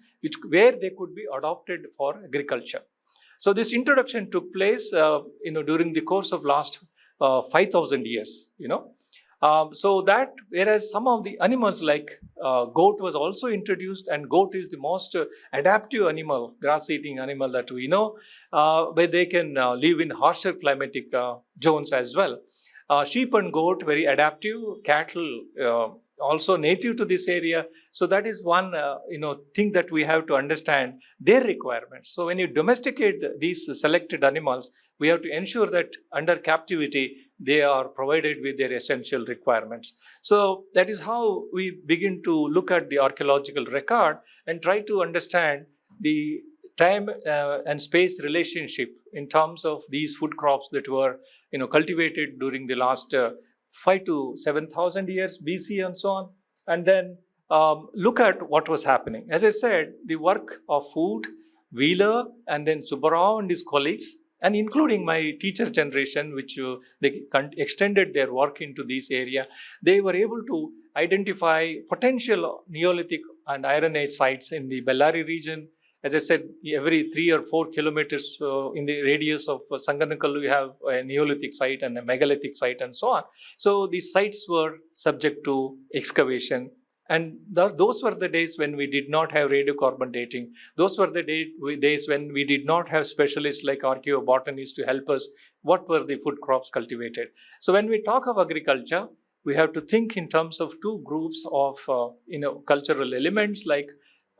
where they could be adopted for agriculture. So this introduction took place during the course of last 5,000 years. So that whereas some of the animals like goat was also introduced, and goat is the most adaptive animal, grass-eating animal that we know, where they can live in harsher climatic zones as well. Sheep and goat, very adaptive. Cattle, also native to this area. So that is one thing that we have to understand their requirements. So when you domesticate these selected animals, we have to ensure that under captivity they are provided with their essential requirements. So that is how we begin to look at the archaeological record and try to understand the time and space relationship in terms of these food crops that were cultivated during the last 5 to 7,000 years BC and so on, and then look at what was happening. As I said, the work of Foote, Wheeler, and then Subbarao and his colleagues, and including my teacher generation, which they extended their work into this area, they were able to identify potential Neolithic and Iron Age sites in the Ballari region. As I said, every 3 or 4 kilometers in the radius of Sanganakallu, you have a Neolithic site and a megalithic site and so on. So these sites were subject to excavation. And those were the days when we did not have radiocarbon dating. Those were the days when we did not have specialists like archaeobotanists to help us what were the food crops cultivated. So when we talk of agriculture, we have to think in terms of two groups of cultural elements like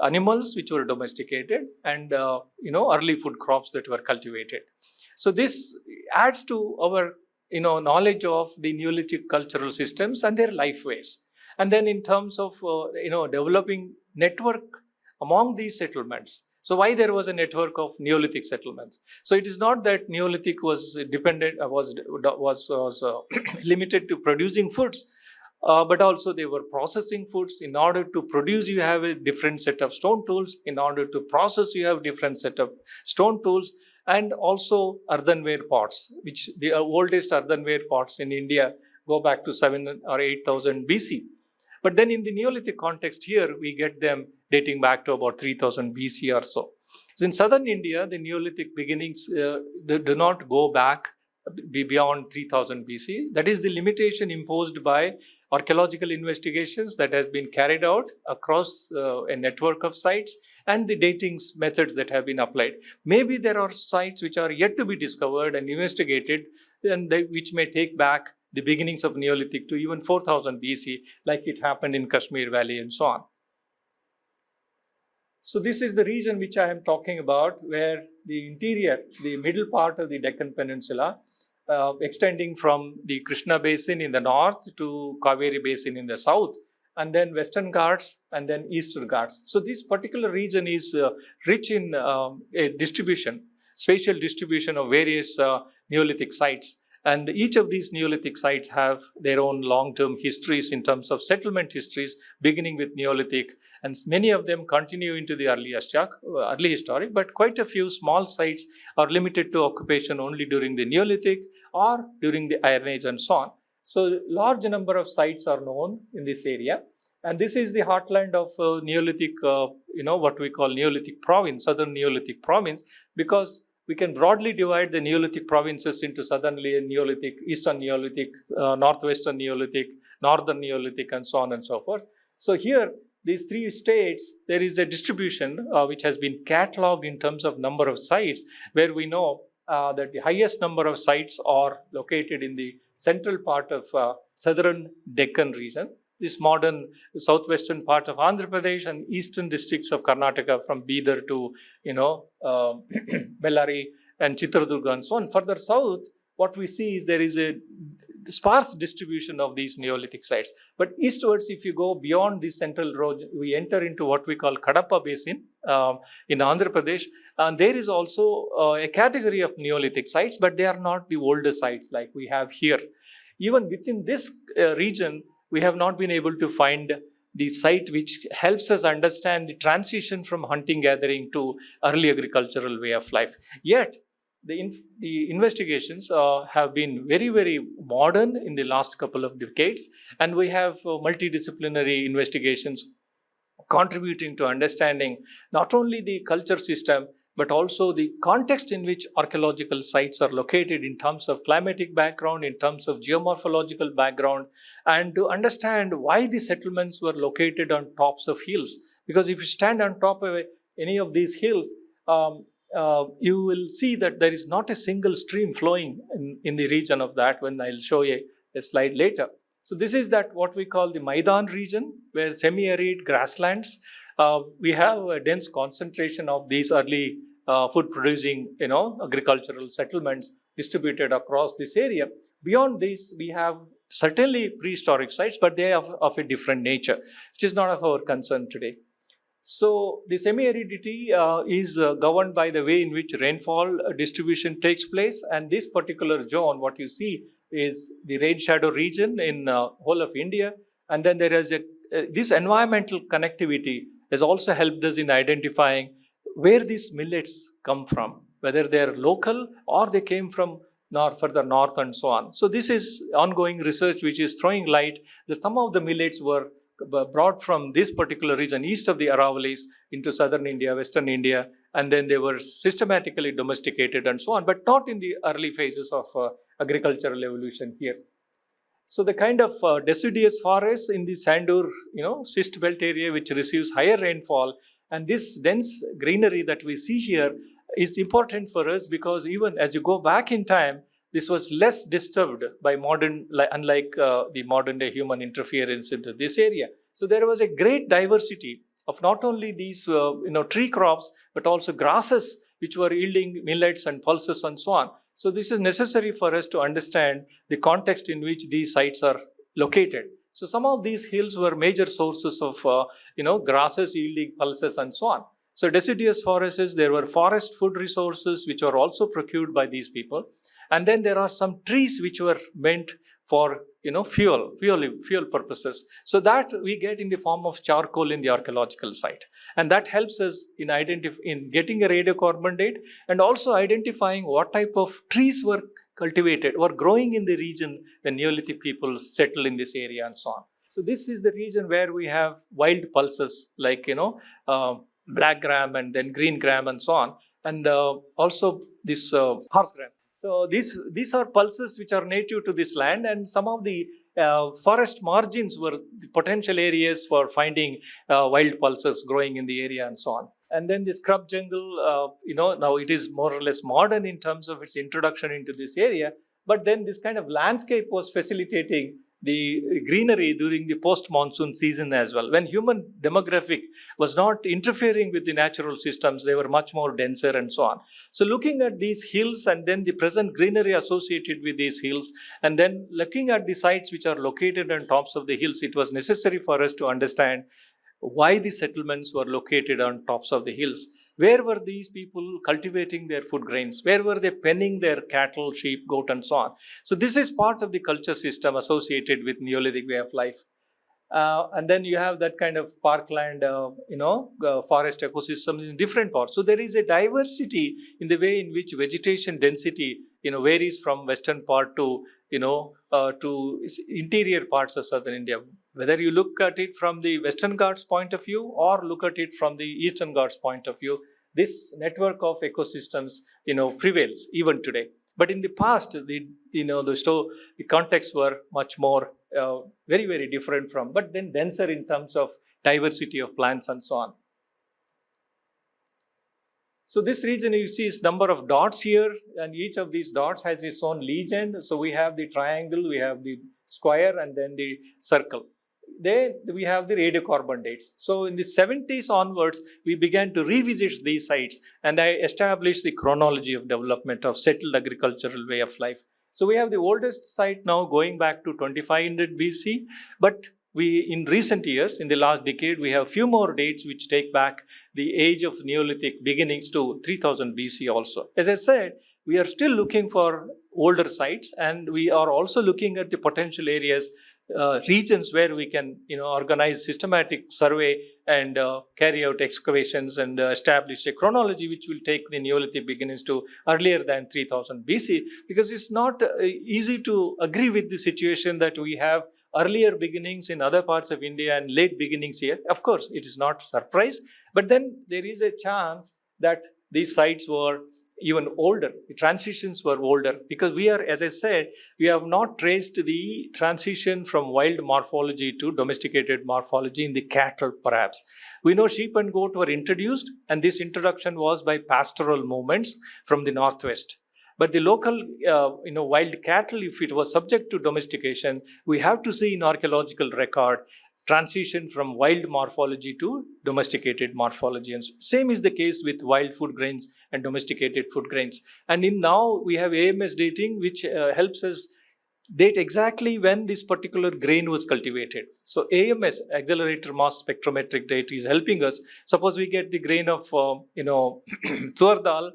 animals which were domesticated and early food crops that were cultivated. So this adds to our knowledge of the Neolithic cultural systems and their life ways. And then in terms of developing network among these settlements. So why there was a network of Neolithic settlements? So it is not that Neolithic was dependent, was limited to producing foods, but also they were processing foods. In order to produce, you have a different set of stone tools. In order to process, you have different set of stone tools, and also earthenware pots, which the oldest earthenware pots in India go back to 7 or 8,000 BC. But then in the Neolithic context here, we get them dating back to about 3,000 BC or so. So in southern India, the Neolithic beginnings do not go back beyond 3,000 BC. That is the limitation imposed by archaeological investigations that has been carried out across a network of sites, and the dating methods that have been applied. Maybe there are sites which are yet to be discovered and investigated, and which may take back the beginnings of Neolithic to even 4000 BC, like it happened in Kashmir Valley and so on. So this is the region which I am talking about, where the interior, the middle part of the Deccan Peninsula, extending from the Krishna Basin in the north to Kaveri Basin in the south, and then Western Ghats and then Eastern Ghats. So this particular region is rich in a distribution, spatial distribution of various Neolithic sites. And each of these Neolithic sites have their own long-term histories in terms of settlement histories, beginning with Neolithic, and many of them continue into the early historic, but quite a few small sites are limited to occupation only during the Neolithic or during the Iron Age and so on. So large number of sites are known in this area, and this is the heartland of Neolithic, what we call Neolithic province, southern Neolithic province, because we can broadly divide the Neolithic provinces into southern Neolithic, eastern Neolithic, northwestern Neolithic, northern Neolithic, and so on and so forth. So here, these three states, there is a distribution which has been catalogued in terms of number of sites, where we know that the highest number of sites are located in the central part of southern Deccan region, this modern southwestern part of Andhra Pradesh and eastern districts of Karnataka, from Bidar to, Ballari and Chitradurga and so on. Further south, what we see is there is a sparse distribution of these Neolithic sites. But eastwards, if you go beyond the central road, we enter into what we call Kadapa Basin in Andhra Pradesh. And there is also a category of Neolithic sites, but they are not the older sites like we have here. Even within this region, we have not been able to find the site which helps us understand the transition from hunting-gathering to early agricultural way of life. Yet, the investigations have been very, very modern in the last couple of decades, and we have multidisciplinary investigations contributing to understanding not only the culture system, but also the context in which archaeological sites are located in terms of climatic background, in terms of geomorphological background, and to understand why the settlements were located on tops of hills. Because if you stand on top of any of these hills, you will see that there is not a single stream flowing in the region of that, when I'll show you a slide later. So this is that what we call the Maidan region, where semi-arid grasslands. We have a dense concentration of these early food-producing, agricultural settlements distributed across this area. Beyond this, we have certainly prehistoric sites, but they are of a different nature, which is not of our concern today. So the semi-aridity is governed by the way in which rainfall distribution takes place, and this particular zone, what you see, is the rain shadow region in whole of India, and then there is this environmental connectivity has also helped us in identifying where these millets come from, whether they are local or they came from further north and so on. So this is ongoing research which is throwing light that some of the millets were brought from this particular region east of the Aravalis into southern India, western India, and then they were systematically domesticated and so on, but not in the early phases of agricultural evolution here. So the kind of deciduous forests in the Sandur, schist belt area, which receives higher rainfall, and this dense greenery that we see here is important for us, because even as you go back in time, this was less disturbed by unlike the modern day human interference into this area. So there was a great diversity of not only these tree crops, but also grasses which were yielding millets and pulses and so on. So this is necessary for us to understand the context in which these sites are located. So some of these hills were major sources of grasses yielding pulses and so on. So deciduous forests, there were forest food resources which were also procured by these people. And then there are some trees which were meant for fuel purposes. So that we get in the form of charcoal in the archaeological site. And that helps us in getting a radiocarbon date, and also identifying what type of trees were cultivated or growing in the region when Neolithic people settle in this area and so on. So this is the region where we have wild pulses like black gram and then green gram and so on, and also this horse gram. So these are pulses which are native to this land, and some of the forest margins were the potential areas for finding wild pulses growing in the area and so on. And then the scrub jungle, now it is more or less modern in terms of its introduction into this area. But then this kind of landscape was facilitating the greenery during the post-monsoon season as well. When human demographic was not interfering with the natural systems, they were much more denser and so on. So looking at these hills and then the present greenery associated with these hills, and then looking at the sites which are located on tops of the hills, it was necessary for us to understand why the settlements were located on tops of the hills. Where were these people cultivating their food grains? Where were they penning their cattle, sheep, goat, and so on? So this is part of the culture system associated with Neolithic way of life. And then you have that kind of parkland, forest ecosystems in different parts. So there is a diversity in the way in which vegetation density, varies from western part to, to interior parts of southern India. Whether you look at it from the Western Ghats point of view or look at it from the Eastern Ghats point of view, this network of ecosystems, prevails even today. But in the past, the contexts were much more, very, very different from, but then denser in terms of diversity of plants and so on. So this region you see is number of dots here, and each of these dots has its own legend. So we have the triangle, we have the square, and then the circle. Then we have the radiocarbon dates. So in the 70s onwards, we began to revisit these sites, and I established the chronology of development of settled agricultural way of life. So we have the oldest site now going back to 2500 BC, but in recent years, in the last decade, we have few more dates which take back the age of Neolithic beginnings to 3000 BC also. As I said, we are still looking for older sites, and we are also looking at the potential areas, regions where we can organize systematic survey and carry out excavations and establish a chronology which will take the Neolithic beginnings to earlier than 3000 BC, because it's not easy to agree with the situation that we have earlier beginnings in other parts of India and late beginnings here. Of course, it is not a surprise, but then there is a chance that these sites were even older. The transitions were older because we are, as I said, we have not traced the transition from wild morphology to domesticated morphology in the cattle perhaps. We know sheep and goat were introduced, and this introduction was by pastoral movements from the northwest. But the local, wild cattle, if it was subject to domestication, we have to see in archaeological record transition from wild morphology to domesticated morphology. And same is the case with wild food grains and domesticated food grains. And now we have AMS dating, which helps us date exactly when this particular grain was cultivated. So AMS, accelerator mass spectrometric date, is helping us. Suppose we get the grain of, tur dal,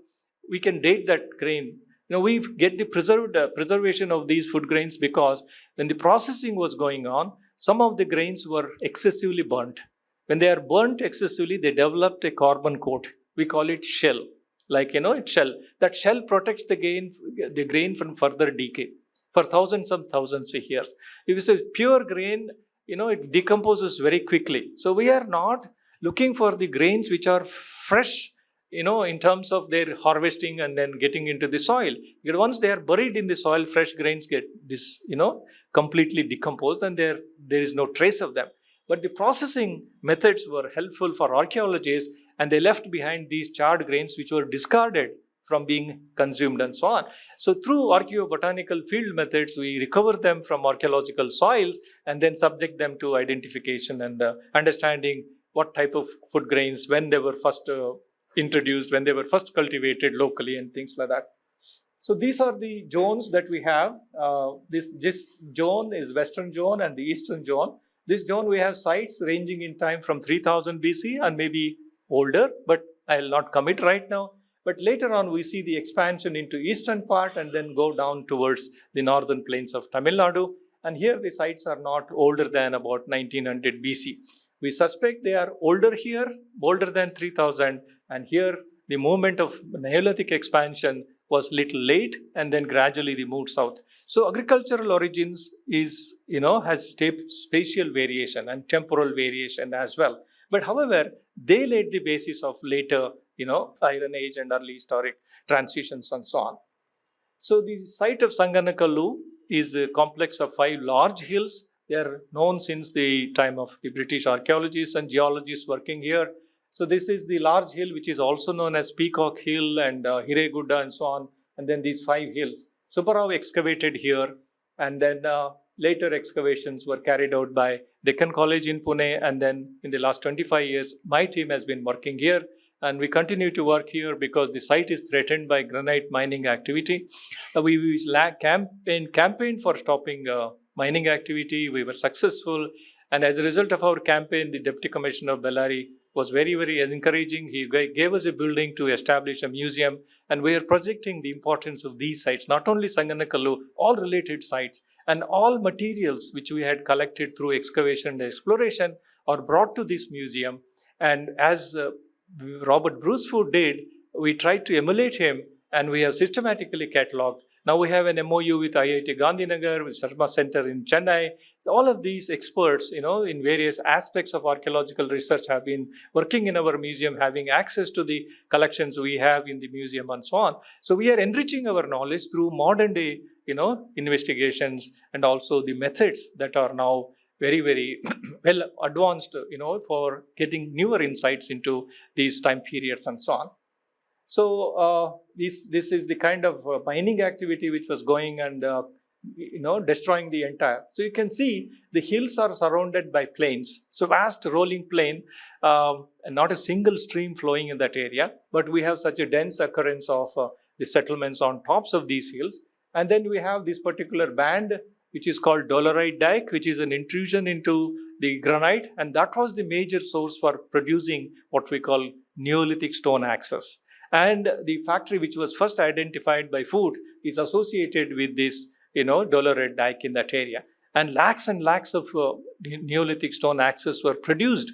we can date that grain. We get the preservation of these food grains because when the processing was going on, some of the grains were excessively burnt. When they are burnt excessively, they developed a carbon coat. We call it shell. It's shell. That shell protects the grain from further decay for thousands of years. If it's a pure grain, it decomposes very quickly. So we are not looking for the grains which are fresh, in terms of their harvesting and then getting into the soil. Because once they are buried in the soil, fresh grains get completely decomposed, and there is no trace of them. But the processing methods were helpful for archaeologists, and they left behind these charred grains which were discarded from being consumed and so on. So through archaeobotanical field methods, we recover them from archaeological soils and then subject them to identification and understanding what type of food grains, when they were first introduced, when they were first cultivated locally, and things like that. So these are the zones that we have. This zone is Western zone and the Eastern zone. This zone we have sites ranging in time from 3000 BC and maybe older, but I'll not commit right now. But later on we see the expansion into eastern part and then go down towards the northern plains of Tamil Nadu. And here the sites are not older than about 1900 BC. We suspect they are older here, older than 3000, and here the movement of Neolithic expansion was little late, and then gradually they moved south. So agricultural origins is, has spatial variation and temporal variation as well. But however, they laid the basis of later, Iron Age and early historic transitions and so on. So the site of Sanganakallu is a complex of 5 large hills. They are known since the time of the British archaeologists and geologists working here. So this is the large hill, which is also known as Peacock Hill and Hiregudda and so on. And then these 5 hills. Subbarao excavated here, and then later excavations were carried out by Deccan College in Pune. And then in the last 25 years, my team has been working here. And we continue to work here because the site is threatened by granite mining activity. We campaigned for stopping mining activity. We were successful. And as a result of our campaign, the Deputy Commissioner of Ballari was very, very encouraging. He gave us a building to establish a museum. And we are projecting the importance of these sites, not only Sanganakallu, all related sites. And all materials which we had collected through excavation and exploration are brought to this museum. And as Robert Bruce Foote did, we tried to emulate him, and we have systematically catalogued. Now we have an MOU with IIT Gandhinagar, with Sharma Center in Chennai. All of these experts, in various aspects of archaeological research have been working in our museum, having access to the collections we have in the museum and so on. So we are enriching our knowledge through modern day, investigations, and also the methods that are now very, very well advanced, for getting newer insights into these time periods and so on. So this is the kind of mining activity which was going and, destroying the entire. So you can see the hills are surrounded by plains. So vast rolling plain, and not a single stream flowing in that area. But we have such a dense occurrence of the settlements on tops of these hills. And then we have this particular band, which is called dolerite dike, which is an intrusion into the granite. And that was the major source for producing what we call Neolithic stone axes. And the factory which was first identified by Foote is associated with this, dolerite dike in that area. And lakhs of Neolithic stone axes were produced.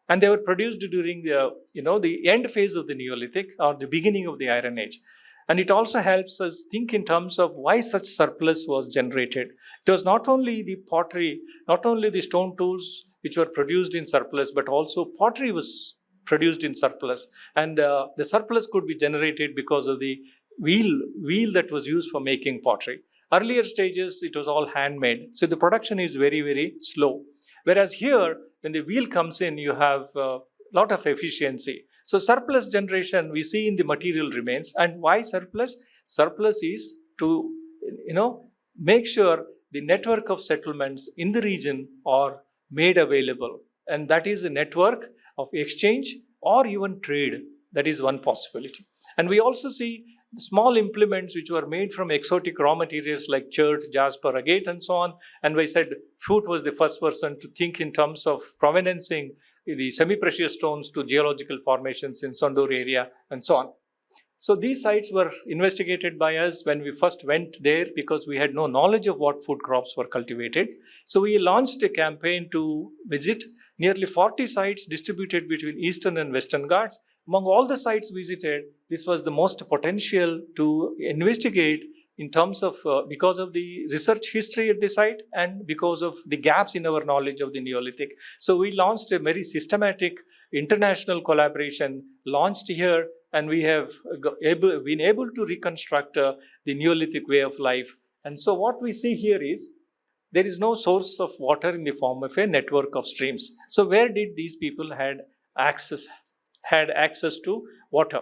And they were produced during the end phase of the Neolithic or the beginning of the Iron Age. And it also helps us think in terms of why such surplus was generated. It was not only the pottery, not only the stone tools which were produced in surplus, but also pottery was produced in surplus. And the surplus could be generated because of the wheel that was used for making pottery. Earlier stages, it was all handmade. So the production is very, very slow. Whereas here, when the wheel comes in, you have a lot of efficiency. So surplus generation we see in the material remains. And why surplus? Surplus is to, make sure the network of settlements in the region are made available. And that is a network of exchange or even trade. That is one possibility. And we also see small implements which were made from exotic raw materials like chert, jasper, agate, and so on. And we said Foote was the first person to think in terms of provenancing the semi-precious stones to geological formations in Sondur area and so on. So these sites were investigated by us when we first went there because we had no knowledge of what food crops were cultivated. So we launched a campaign to visit nearly 40 sites distributed between Eastern and Western Ghats. Among all the sites visited, this was the most potential to investigate in terms of, because of the research history at the site and because of the gaps in our knowledge of the Neolithic. So we launched a very systematic international collaboration launched here, and we have been able to reconstruct the Neolithic way of life. And so what we see here is, there is no source of water in the form of a network of streams. So where did these people had access to water?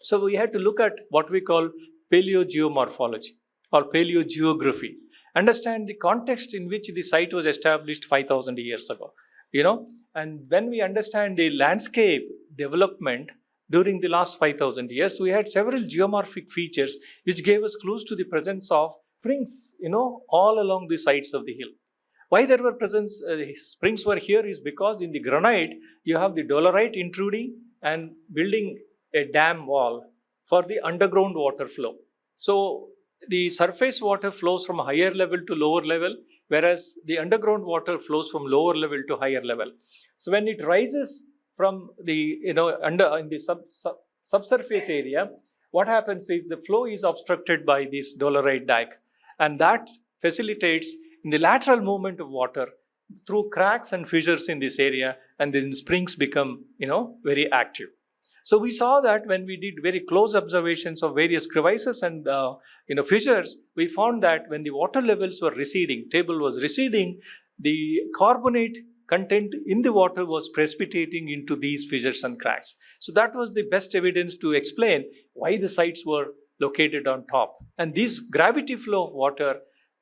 So we had to look at what we call paleogeomorphology or paleogeography. Understand the context in which the site was established 5,000 years ago. And when we understand the landscape development during the last 5,000 years, we had several geomorphic features which gave us clues to the presence of springs, all along the sides of the hill. Why there were springs were here is because in the granite, you have the dolerite intruding and building a dam wall for the underground water flow. So the surface water flows from higher level to lower level, whereas the underground water flows from lower level to higher level. So when it rises from the, in the subsurface area, what happens is the flow is obstructed by this dolerite dike. And that facilitates in the lateral movement of water through cracks and fissures in this area, and then springs become, very active. So we saw that when we did very close observations of various crevices and fissures, we found that when the water levels were receding, table was receding, the carbonate content in the water was precipitating into these fissures and cracks. So that was the best evidence to explain why the sites were located on top. And this gravity flow of water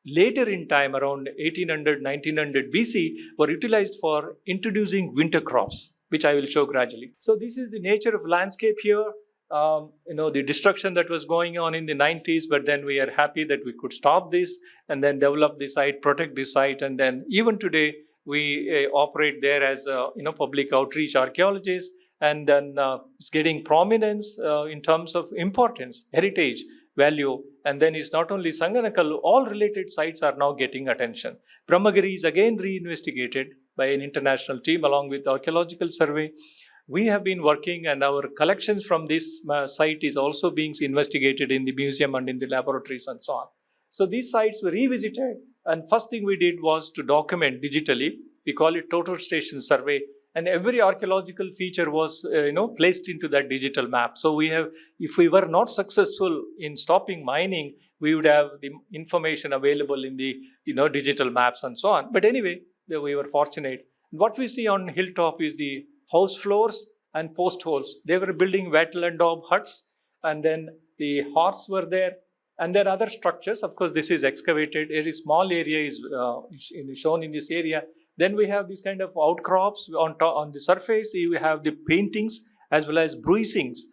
later in time, around 1800, 1900 BC, were utilized for introducing winter crops, which I will show gradually. So this is the nature of landscape here. The destruction that was going on in the 90s, but then we are happy that we could stop this and then develop the site, protect the site, and then even today we operate there as public outreach archaeologists, and then it's getting prominence in terms of importance, heritage, value, and then it's not only Sanganakallu, all related sites are now getting attention. Brahmagiri is again reinvestigated by an international team along with Archaeological Survey. We have been working, and our collections from this site is also being investigated in the museum and in the laboratories and so on. So these sites were revisited, and first thing we did was to document digitally. We call it total station survey, and every archaeological feature was placed into that digital map. So we have, if we were not successful in stopping mining, we would have the information available in the digital maps and so on. But anyway, we were fortunate. What we see on hilltop is the house floors and post holes. They were building wattle and daub huts, and then the hearths were there, and there are other structures. Of course, this is excavated. A small area is shown in this area. Then we have these kind of outcrops on the surface. We have the paintings as well as bruisings,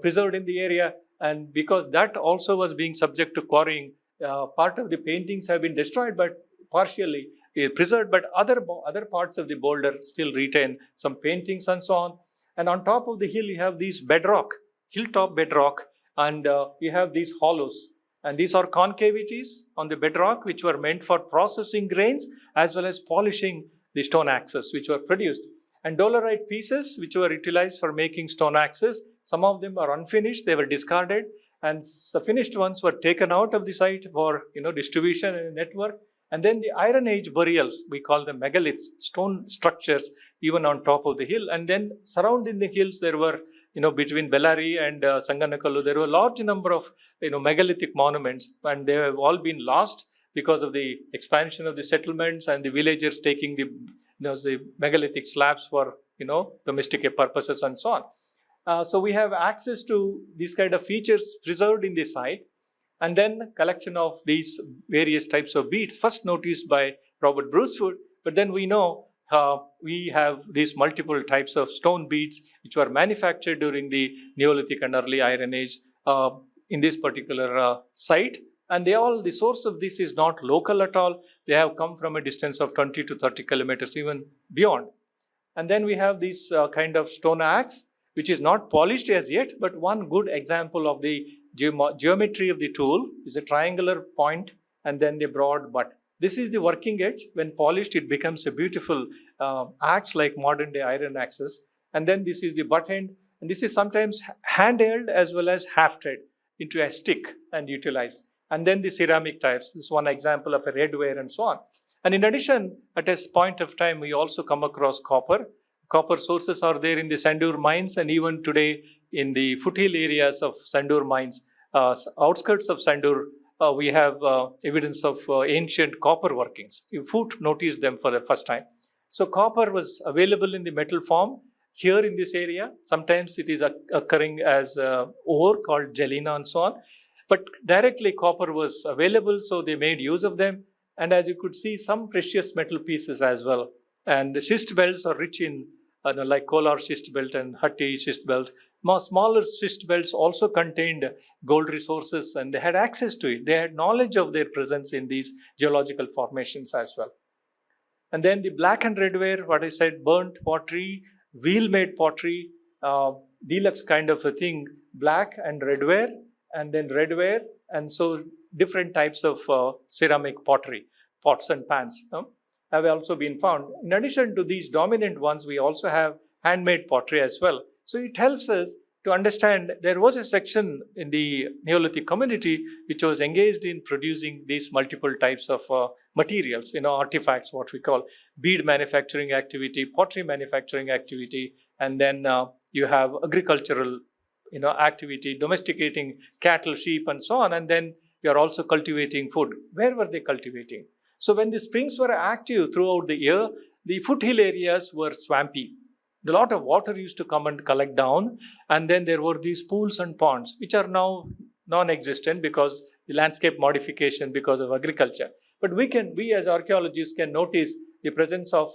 preserved in the area. And because that also was being subject to quarrying, part of the paintings have been destroyed, but partially preserved, but other parts of the boulder still retain some paintings and so on. And on top of the hill, you have these bedrock, hilltop bedrock, and you have these hollows. And these are concavities on the bedrock, which were meant for processing grains as well as polishing the stone axes, which were produced. And dolerite pieces, which were utilized for making stone axes. Some of them are unfinished, they were discarded, and the finished ones were taken out of the site for distribution and network. And then the Iron Age burials, we call them megaliths, stone structures, even on top of the hill. And then surrounding the hills, there were, between Ballari and Sanganakallu, there were a large number of, megalithic monuments, and they have all been lost because of the expansion of the settlements and the villagers taking the megalithic slabs for, domestic purposes and so on. So we have access to these kind of features preserved in the site. And then collection of these various types of beads, first noticed by Robert Bruce Foote, but then we know we have these multiple types of stone beads which were manufactured during the Neolithic and early Iron Age in this particular site. And the source of this is not local at all. They have come from a distance of 20 to 30 kilometers, even beyond. And then we have this kind of stone axe, which is not polished as yet, but one good example of the geometry of the tool is a triangular point and then the broad butt. This is the working edge. When polished, it becomes a beautiful axe like modern day iron axes. And then this is the butt end. And this is sometimes hand-held as well as hafted into a stick and utilized. And then the ceramic types. This is one example of a redware and so on. And in addition, at a point of time, we also come across copper. Copper sources are there in the Sandur mines, and even today in the foothill areas of Sandur mines, outskirts of Sandur, we have evidence of ancient copper workings. Foote noticed them for the first time. So copper was available in the metal form here in this area. Sometimes it is occurring as ore called gelina and so on. But directly copper was available, so they made use of them. And as you could see, some precious metal pieces as well. And the schist belts are rich in, like Kolar schist belt and Hatti schist belt. Smaller schist belts also contained gold resources, and they had access to it. They had knowledge of their presence in these geological formations as well. And then the black and redware, what I said, burnt pottery, wheel-made pottery, deluxe kind of a thing, black and redware, and then redware, and so different types of ceramic pottery, pots and pans have also been found. In addition to these dominant ones, we also have handmade pottery as well. So it helps us to understand there was a section in the Neolithic community which was engaged in producing these multiple types of materials, artifacts, what we call bead manufacturing activity, pottery manufacturing activity, and then you have agricultural, activity, domesticating cattle, sheep, and so on, and then you are also cultivating food. Where were they cultivating? So when the springs were active throughout the year, the foothill areas were swampy. A lot of water used to come and collect down, and then there were these pools and ponds, which are now non-existent because the landscape modification because of agriculture. But we as archaeologists can notice the presence of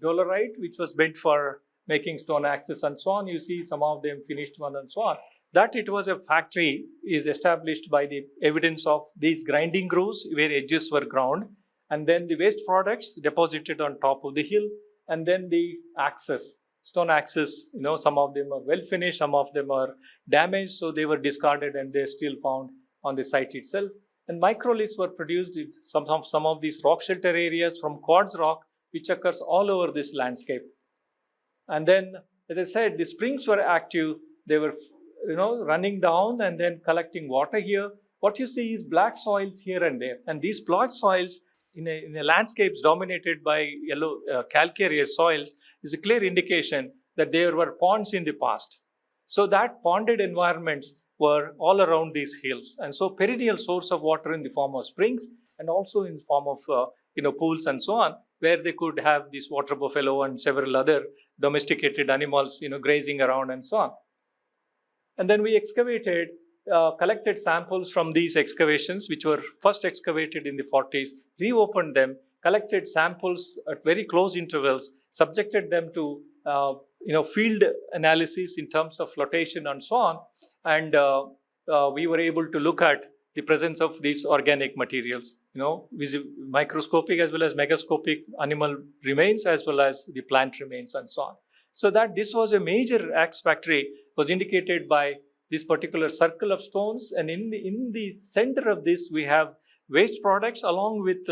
dolerite, which was meant for making stone axes and so on. You see some of them finished one and so on. That it was a factory is established by the evidence of these grinding grooves where edges were ground, and then the waste products deposited on top of the hill, and then the axes, stone axes, some of them are well finished, some of them are damaged, so they were discarded and they're still found on the site itself. And microliths were produced in some of these rock shelter areas from quartz rock, which occurs all over this landscape. And then, as I said, the springs were active. They were, running down and then collecting water here. What you see is black soils here and there. And these black soils in a landscapes dominated by yellow calcareous soils is a clear indication that there were ponds in the past. So that ponded environments were all around these hills. And so perennial source of water in the form of springs and also in the form of pools and so on, where they could have this water buffalo and several other domesticated animals grazing around and so on. And then we excavated, collected samples from these excavations, which were first excavated in the 40s, reopened them, collected samples at very close intervals, subjected them to field analysis in terms of flotation and so on, and we were able to look at the presence of these organic materials, microscopic as well as megascopic animal remains as well as the plant remains and so on. So that this was a major axe factory was indicated by this particular circle of stones, and in the center of this we have waste products along with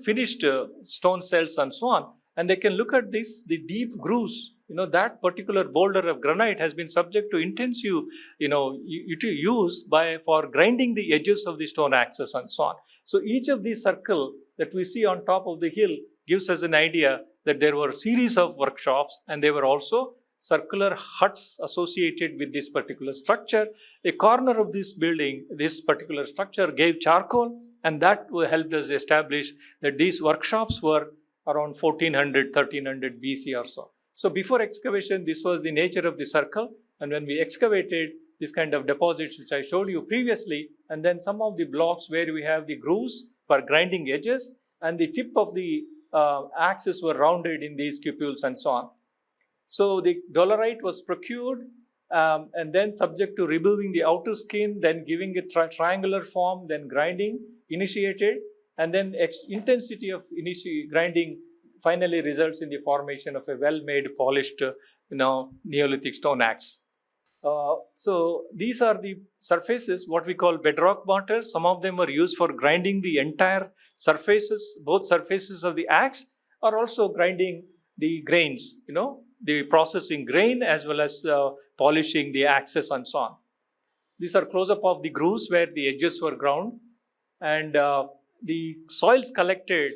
finished stone cells and so on. And they can look at this, the deep grooves. That particular boulder of granite has been subject to intensive, use for grinding the edges of the stone axes and so on. So each of these circle that we see on top of the hill gives us an idea that there were a series of workshops, and there were also circular huts associated with this particular structure. A corner of this building, this particular structure gave charcoal, and that helped us establish that these workshops were around 1400, 1300 BC or so. So before excavation, this was the nature of the circle. And when we excavated this kind of deposits, which I showed you previously, and then some of the blocks where we have the grooves for grinding edges, and the tip of the axes were rounded in these cupules and so on. So the dolerite was procured and then subject to removing the outer skin, then giving it triangular form, then grinding, initiated, and then intensity of grinding finally results in the formation of a well-made, polished, Neolithic stone axe. So these are the surfaces, what we call bedrock mortars. Some of them are used for grinding the entire surfaces, both surfaces of the axe, or also grinding the grains, the processing grain as well as polishing the axes and so on. These are close-up of the grooves where the edges were ground, and the soils collected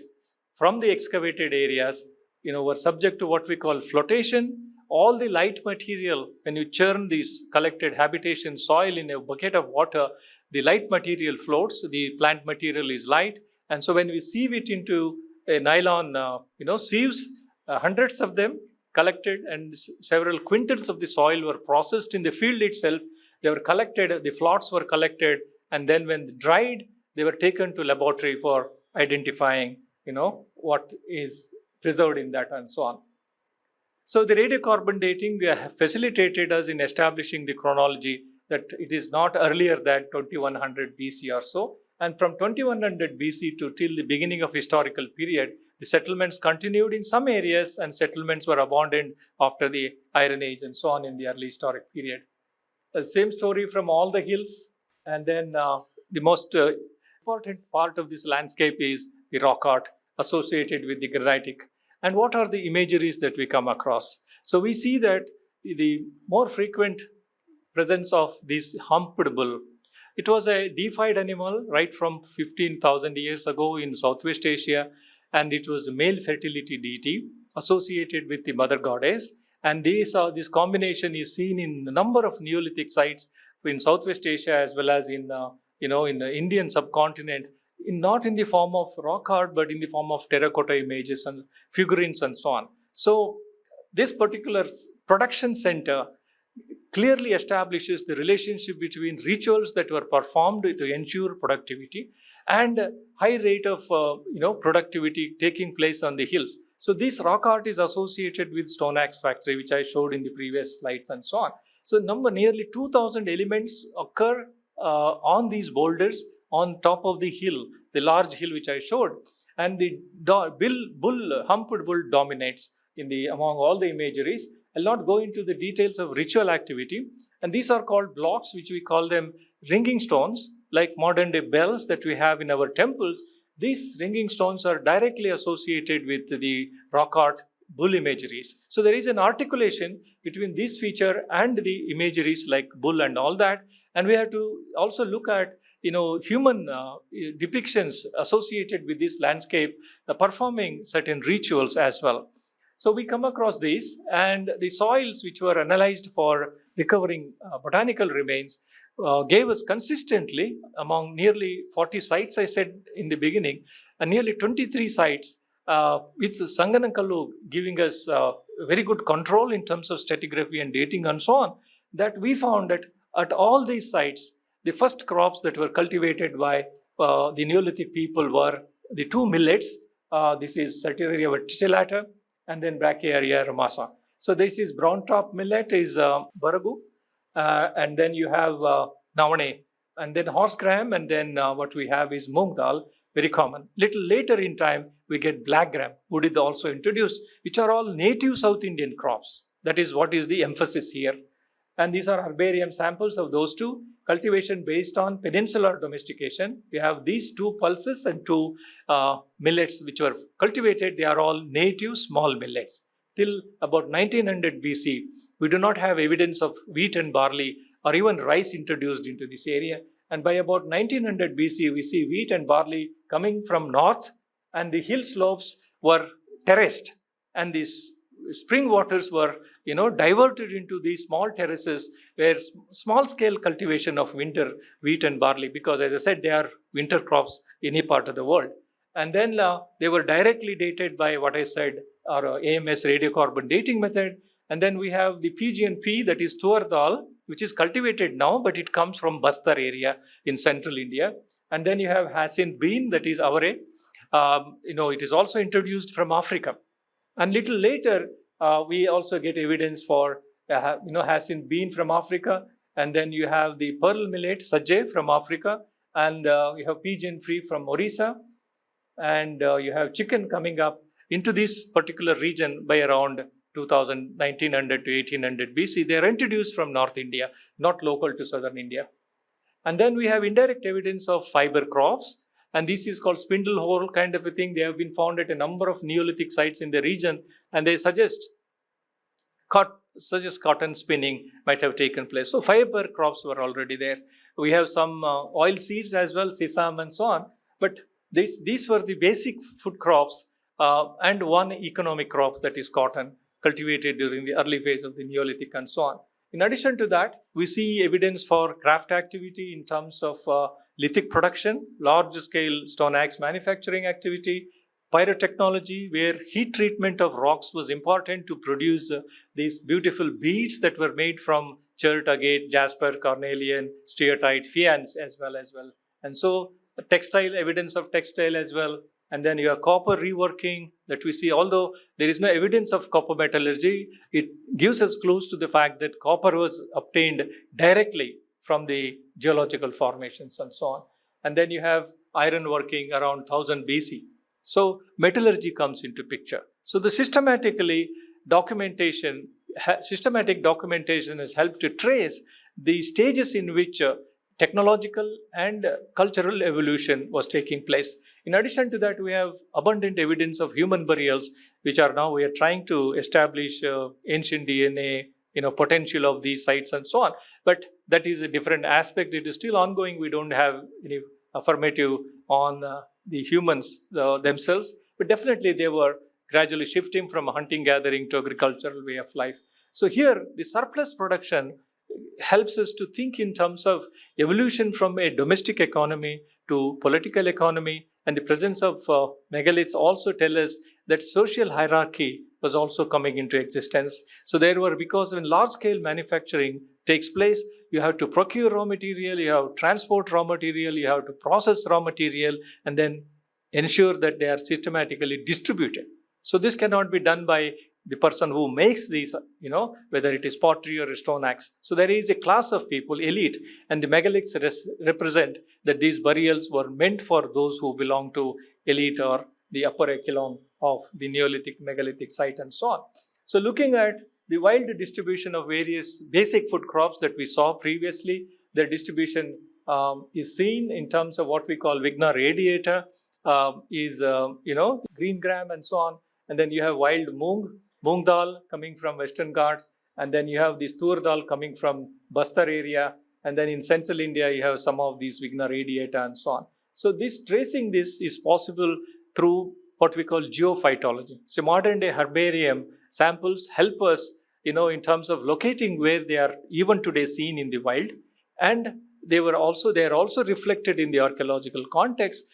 from the excavated areas, were subject to what we call flotation. All the light material, when you churn this collected habitation soil in a bucket of water, the light material floats, the plant material is light. And so when we sieve it into a nylon, sieves, hundreds of them collected, and several quintals of the soil were processed in the field itself. They were collected, the flots were collected, and then when dried, they were taken to laboratory for identifying, what is preserved in that and so on. So the radiocarbon dating facilitated us in establishing the chronology that it is not earlier than 2100 BC or so. And from 2100 BC to till the beginning of historical period, the settlements continued in some areas, and settlements were abandoned after the Iron Age and so on in the early historic period. The same story from all the hills. And then the most important part of this landscape is the rock art associated with the granitic. And what are the imageries that we come across? So we see that the more frequent presence of this humped bull. It was a deified animal right from 15,000 years ago in Southwest Asia, and it was a male fertility deity associated with the mother goddess. And this combination is seen in a number of Neolithic sites in Southwest Asia as well as in in the Indian subcontinent, not in the form of rock art, but in the form of terracotta images and figurines and so on. So this particular production center clearly establishes the relationship between rituals that were performed to ensure productivity and high rate of productivity taking place on the hills. So this rock art is associated with stone axe factory, which I showed in the previous slides and so on. So nearly 2,000 elements occur on these boulders on top of the hill, the large hill which I showed, and the humped bull dominates among all the imageries. I'll not go into the details of ritual activity, and these are called blocks, which we call them ringing stones, like modern day bells that we have in our temples. These ringing stones are directly associated with the rock art bull imageries. So there is an articulation between this feature and the imageries like bull and all that. And we have to also look at human depictions associated with this landscape performing certain rituals as well. So we come across these, and the soils which were analyzed for recovering botanical remains gave us consistently, among nearly 40 sites I said in the beginning, and nearly 23 sites, with Sanganakallu giving us very good control in terms of stratigraphy and dating and so on, that we found that at all these sites, the first crops that were cultivated by the Neolithic people were the two millets. This is Saltaria verticillata and then Brachiaria ramasa. So this is brown top millet is Baragu, and then you have Navane, and then horse gram, and then what we have is Moong dal, very common. Little later in time, we get black gram, Udit also introduced, which are all native South Indian crops. That is what is the emphasis here. And these are herbarium samples of those two. Cultivation based on peninsular domestication. We have these two pulses and two millets which were cultivated. They are all native small millets. Till about 1900 BC, we do not have evidence of wheat and barley or even rice introduced into this area. And by about 1900 BC, we see wheat and barley coming from north, and the hill slopes were terraced, and these spring waters were diverted into these small terraces where small scale cultivation of winter wheat and barley, because as I said, they are winter crops in any part of the world. And then they were directly dated by what I said, our AMS radiocarbon dating method. And then we have the PGNP, that is Tuar dal, which is cultivated now, but it comes from Bastar area in central India. And then you have Hyacinth bean, that is Avare. It is also introduced from Africa. And little later, we also get evidence for Hyacinth bean from Africa. And then you have the pearl millet, Sajje, from Africa. And you have pigeon free from Orissa. And you have chicken coming up into this particular region by around 1900 to 1800 BC. They are introduced from North India, not local to southern India. And then we have indirect evidence of fiber crops. And this is called spindle hole kind of a thing. They have been found at a number of Neolithic sites in the region. And they suggest cotton spinning might have taken place. So fiber crops were already there. We have some oil seeds as well, sesame and so on. But these were the basic food crops and one economic crop, that is cotton, cultivated during the early phase of the Neolithic and so on. In addition to that, we see evidence for craft activity in terms of lithic production, large-scale stone axe manufacturing activity, pyrotechnology, where heat treatment of rocks was important to produce these beautiful beads that were made from chert, agate, jasper, carnelian, steatite, faience as well. And so textile, evidence of textile as well. And then you have copper reworking that we see, although there is no evidence of copper metallurgy, it gives us clues to the fact that copper was obtained directly from the geological formations and so on. And then you have iron working around 1000 BC. So metallurgy comes into picture. So the systematic documentation has helped to trace the stages in which technological and cultural evolution was taking place. In addition to that, we have abundant evidence of human burials, which are now we are trying to establish ancient DNA, potential of these sites and so on. But that is a different aspect. It is still ongoing. We don't have any affirmative on the humans themselves. But definitely they were gradually shifting from hunting, gathering to agricultural way of life. So here, the surplus production helps us to think in terms of evolution from a domestic economy to political economy, and the presence of megaliths also tell us that social hierarchy was also coming into existence. So there were, because when large-scale manufacturing takes place, you have to procure raw material, you have to transport raw material, you have to process raw material, and then ensure that they are systematically distributed. So this cannot be done by the person who makes these, whether it is pottery or a stone axe. So there is a class of people, elite, and the megaliths represent that these burials were meant for those who belong to elite or the upper echelon of the Neolithic, megalithic site and so on. So looking at the wild distribution of various basic food crops that we saw previously, their distribution is seen in terms of what we call Vigna radiata, green gram and so on. And then you have wild moong dal coming from Western Ghats, and then you have this tur dal coming from Bastar area, and then in central India you have some of these Vigna radiata and so on. So tracing this is possible through what we call geophytology. So modern day herbarium samples help us, in terms of locating where they are even today seen in the wild, and they are also reflected in the archaeological context,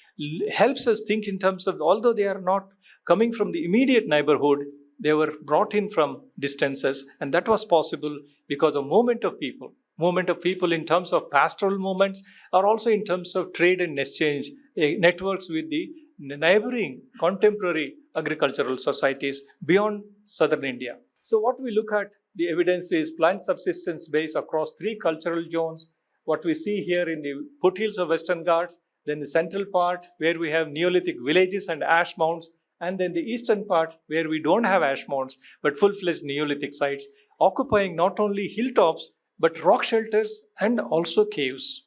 helps us think in terms of, although they are not coming from the immediate neighborhood, they were brought in from distances, and that was possible because of movement of people in terms of pastoral movements, or also in terms of trade and exchange networks with the neighboring contemporary agricultural societies beyond southern India. So what we look at, the evidence is plant subsistence base across 3 cultural zones. What we see here in the foothills of Western Ghats, then the central part where we have Neolithic villages and ash mounds, and then the eastern part where we don't have ash mounds but full-fledged Neolithic sites, occupying not only hilltops but rock shelters and also caves.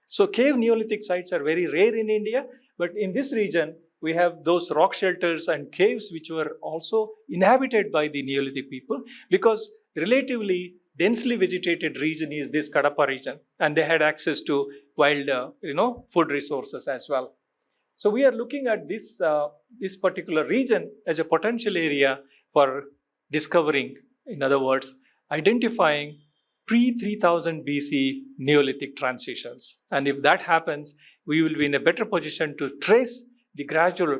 So cave Neolithic sites are very rare in India, but in this region we have those rock shelters and caves which were also inhabited by the Neolithic people, because relatively densely vegetated region is this Kadapa region, and they had access to wild food resources as well. So we are looking at this particular region as a potential area for discovering, in other words, identifying pre-3000 BC Neolithic transitions. And if that happens, we will be in a better position to trace the gradual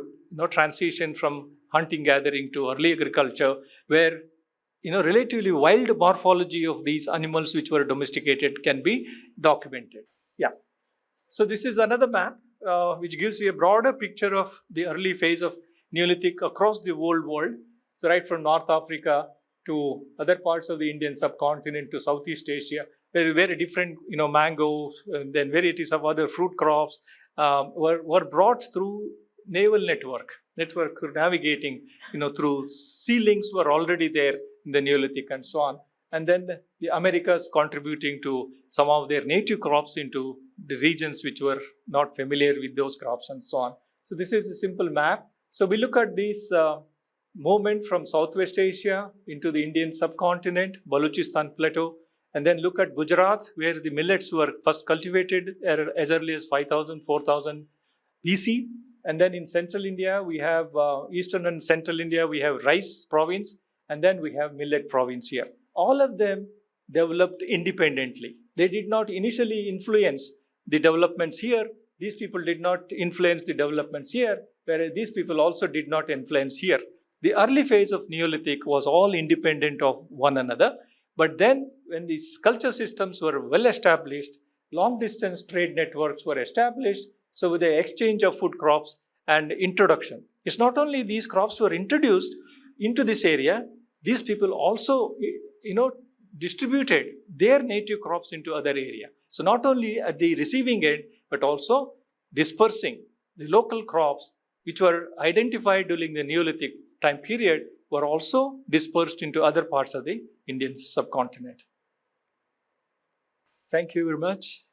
transition from hunting gathering to early agriculture, where relatively wild morphology of these animals which were domesticated can be documented. Yeah. So this is another map which gives you a broader picture of the early phase of Neolithic across the old world. So right from North Africa to other parts of the Indian subcontinent to Southeast Asia, very, very different, mangoes, and then varieties of other fruit crops were brought through naval network through navigating, through sea links were already there in the Neolithic and so on. And then the Americas contributing to some of their native crops into the regions which were not familiar with those crops and so on. So this is a simple map. So we look at this movement from Southwest Asia into the Indian subcontinent, Balochistan Plateau, and then look at Gujarat, where the millets were first cultivated as early as 5000, 4000 BC. And then in central India, we have eastern and central India, we have rice province, and then we have millet province here. All of them developed independently. They did not initially influence the developments here. These people did not influence the developments here, whereas these people also did not influence here. The early phase of Neolithic was all independent of one another. But then when these culture systems were well established, long distance trade networks were established. So with the exchange of food crops and introduction, it's not only these crops were introduced into this area, these people also, distributed their native crops into other area. So not only at the receiving end, but also dispersing the local crops which were identified during the Neolithic time period were also dispersed into other parts of the Indian subcontinent. Thank you very much.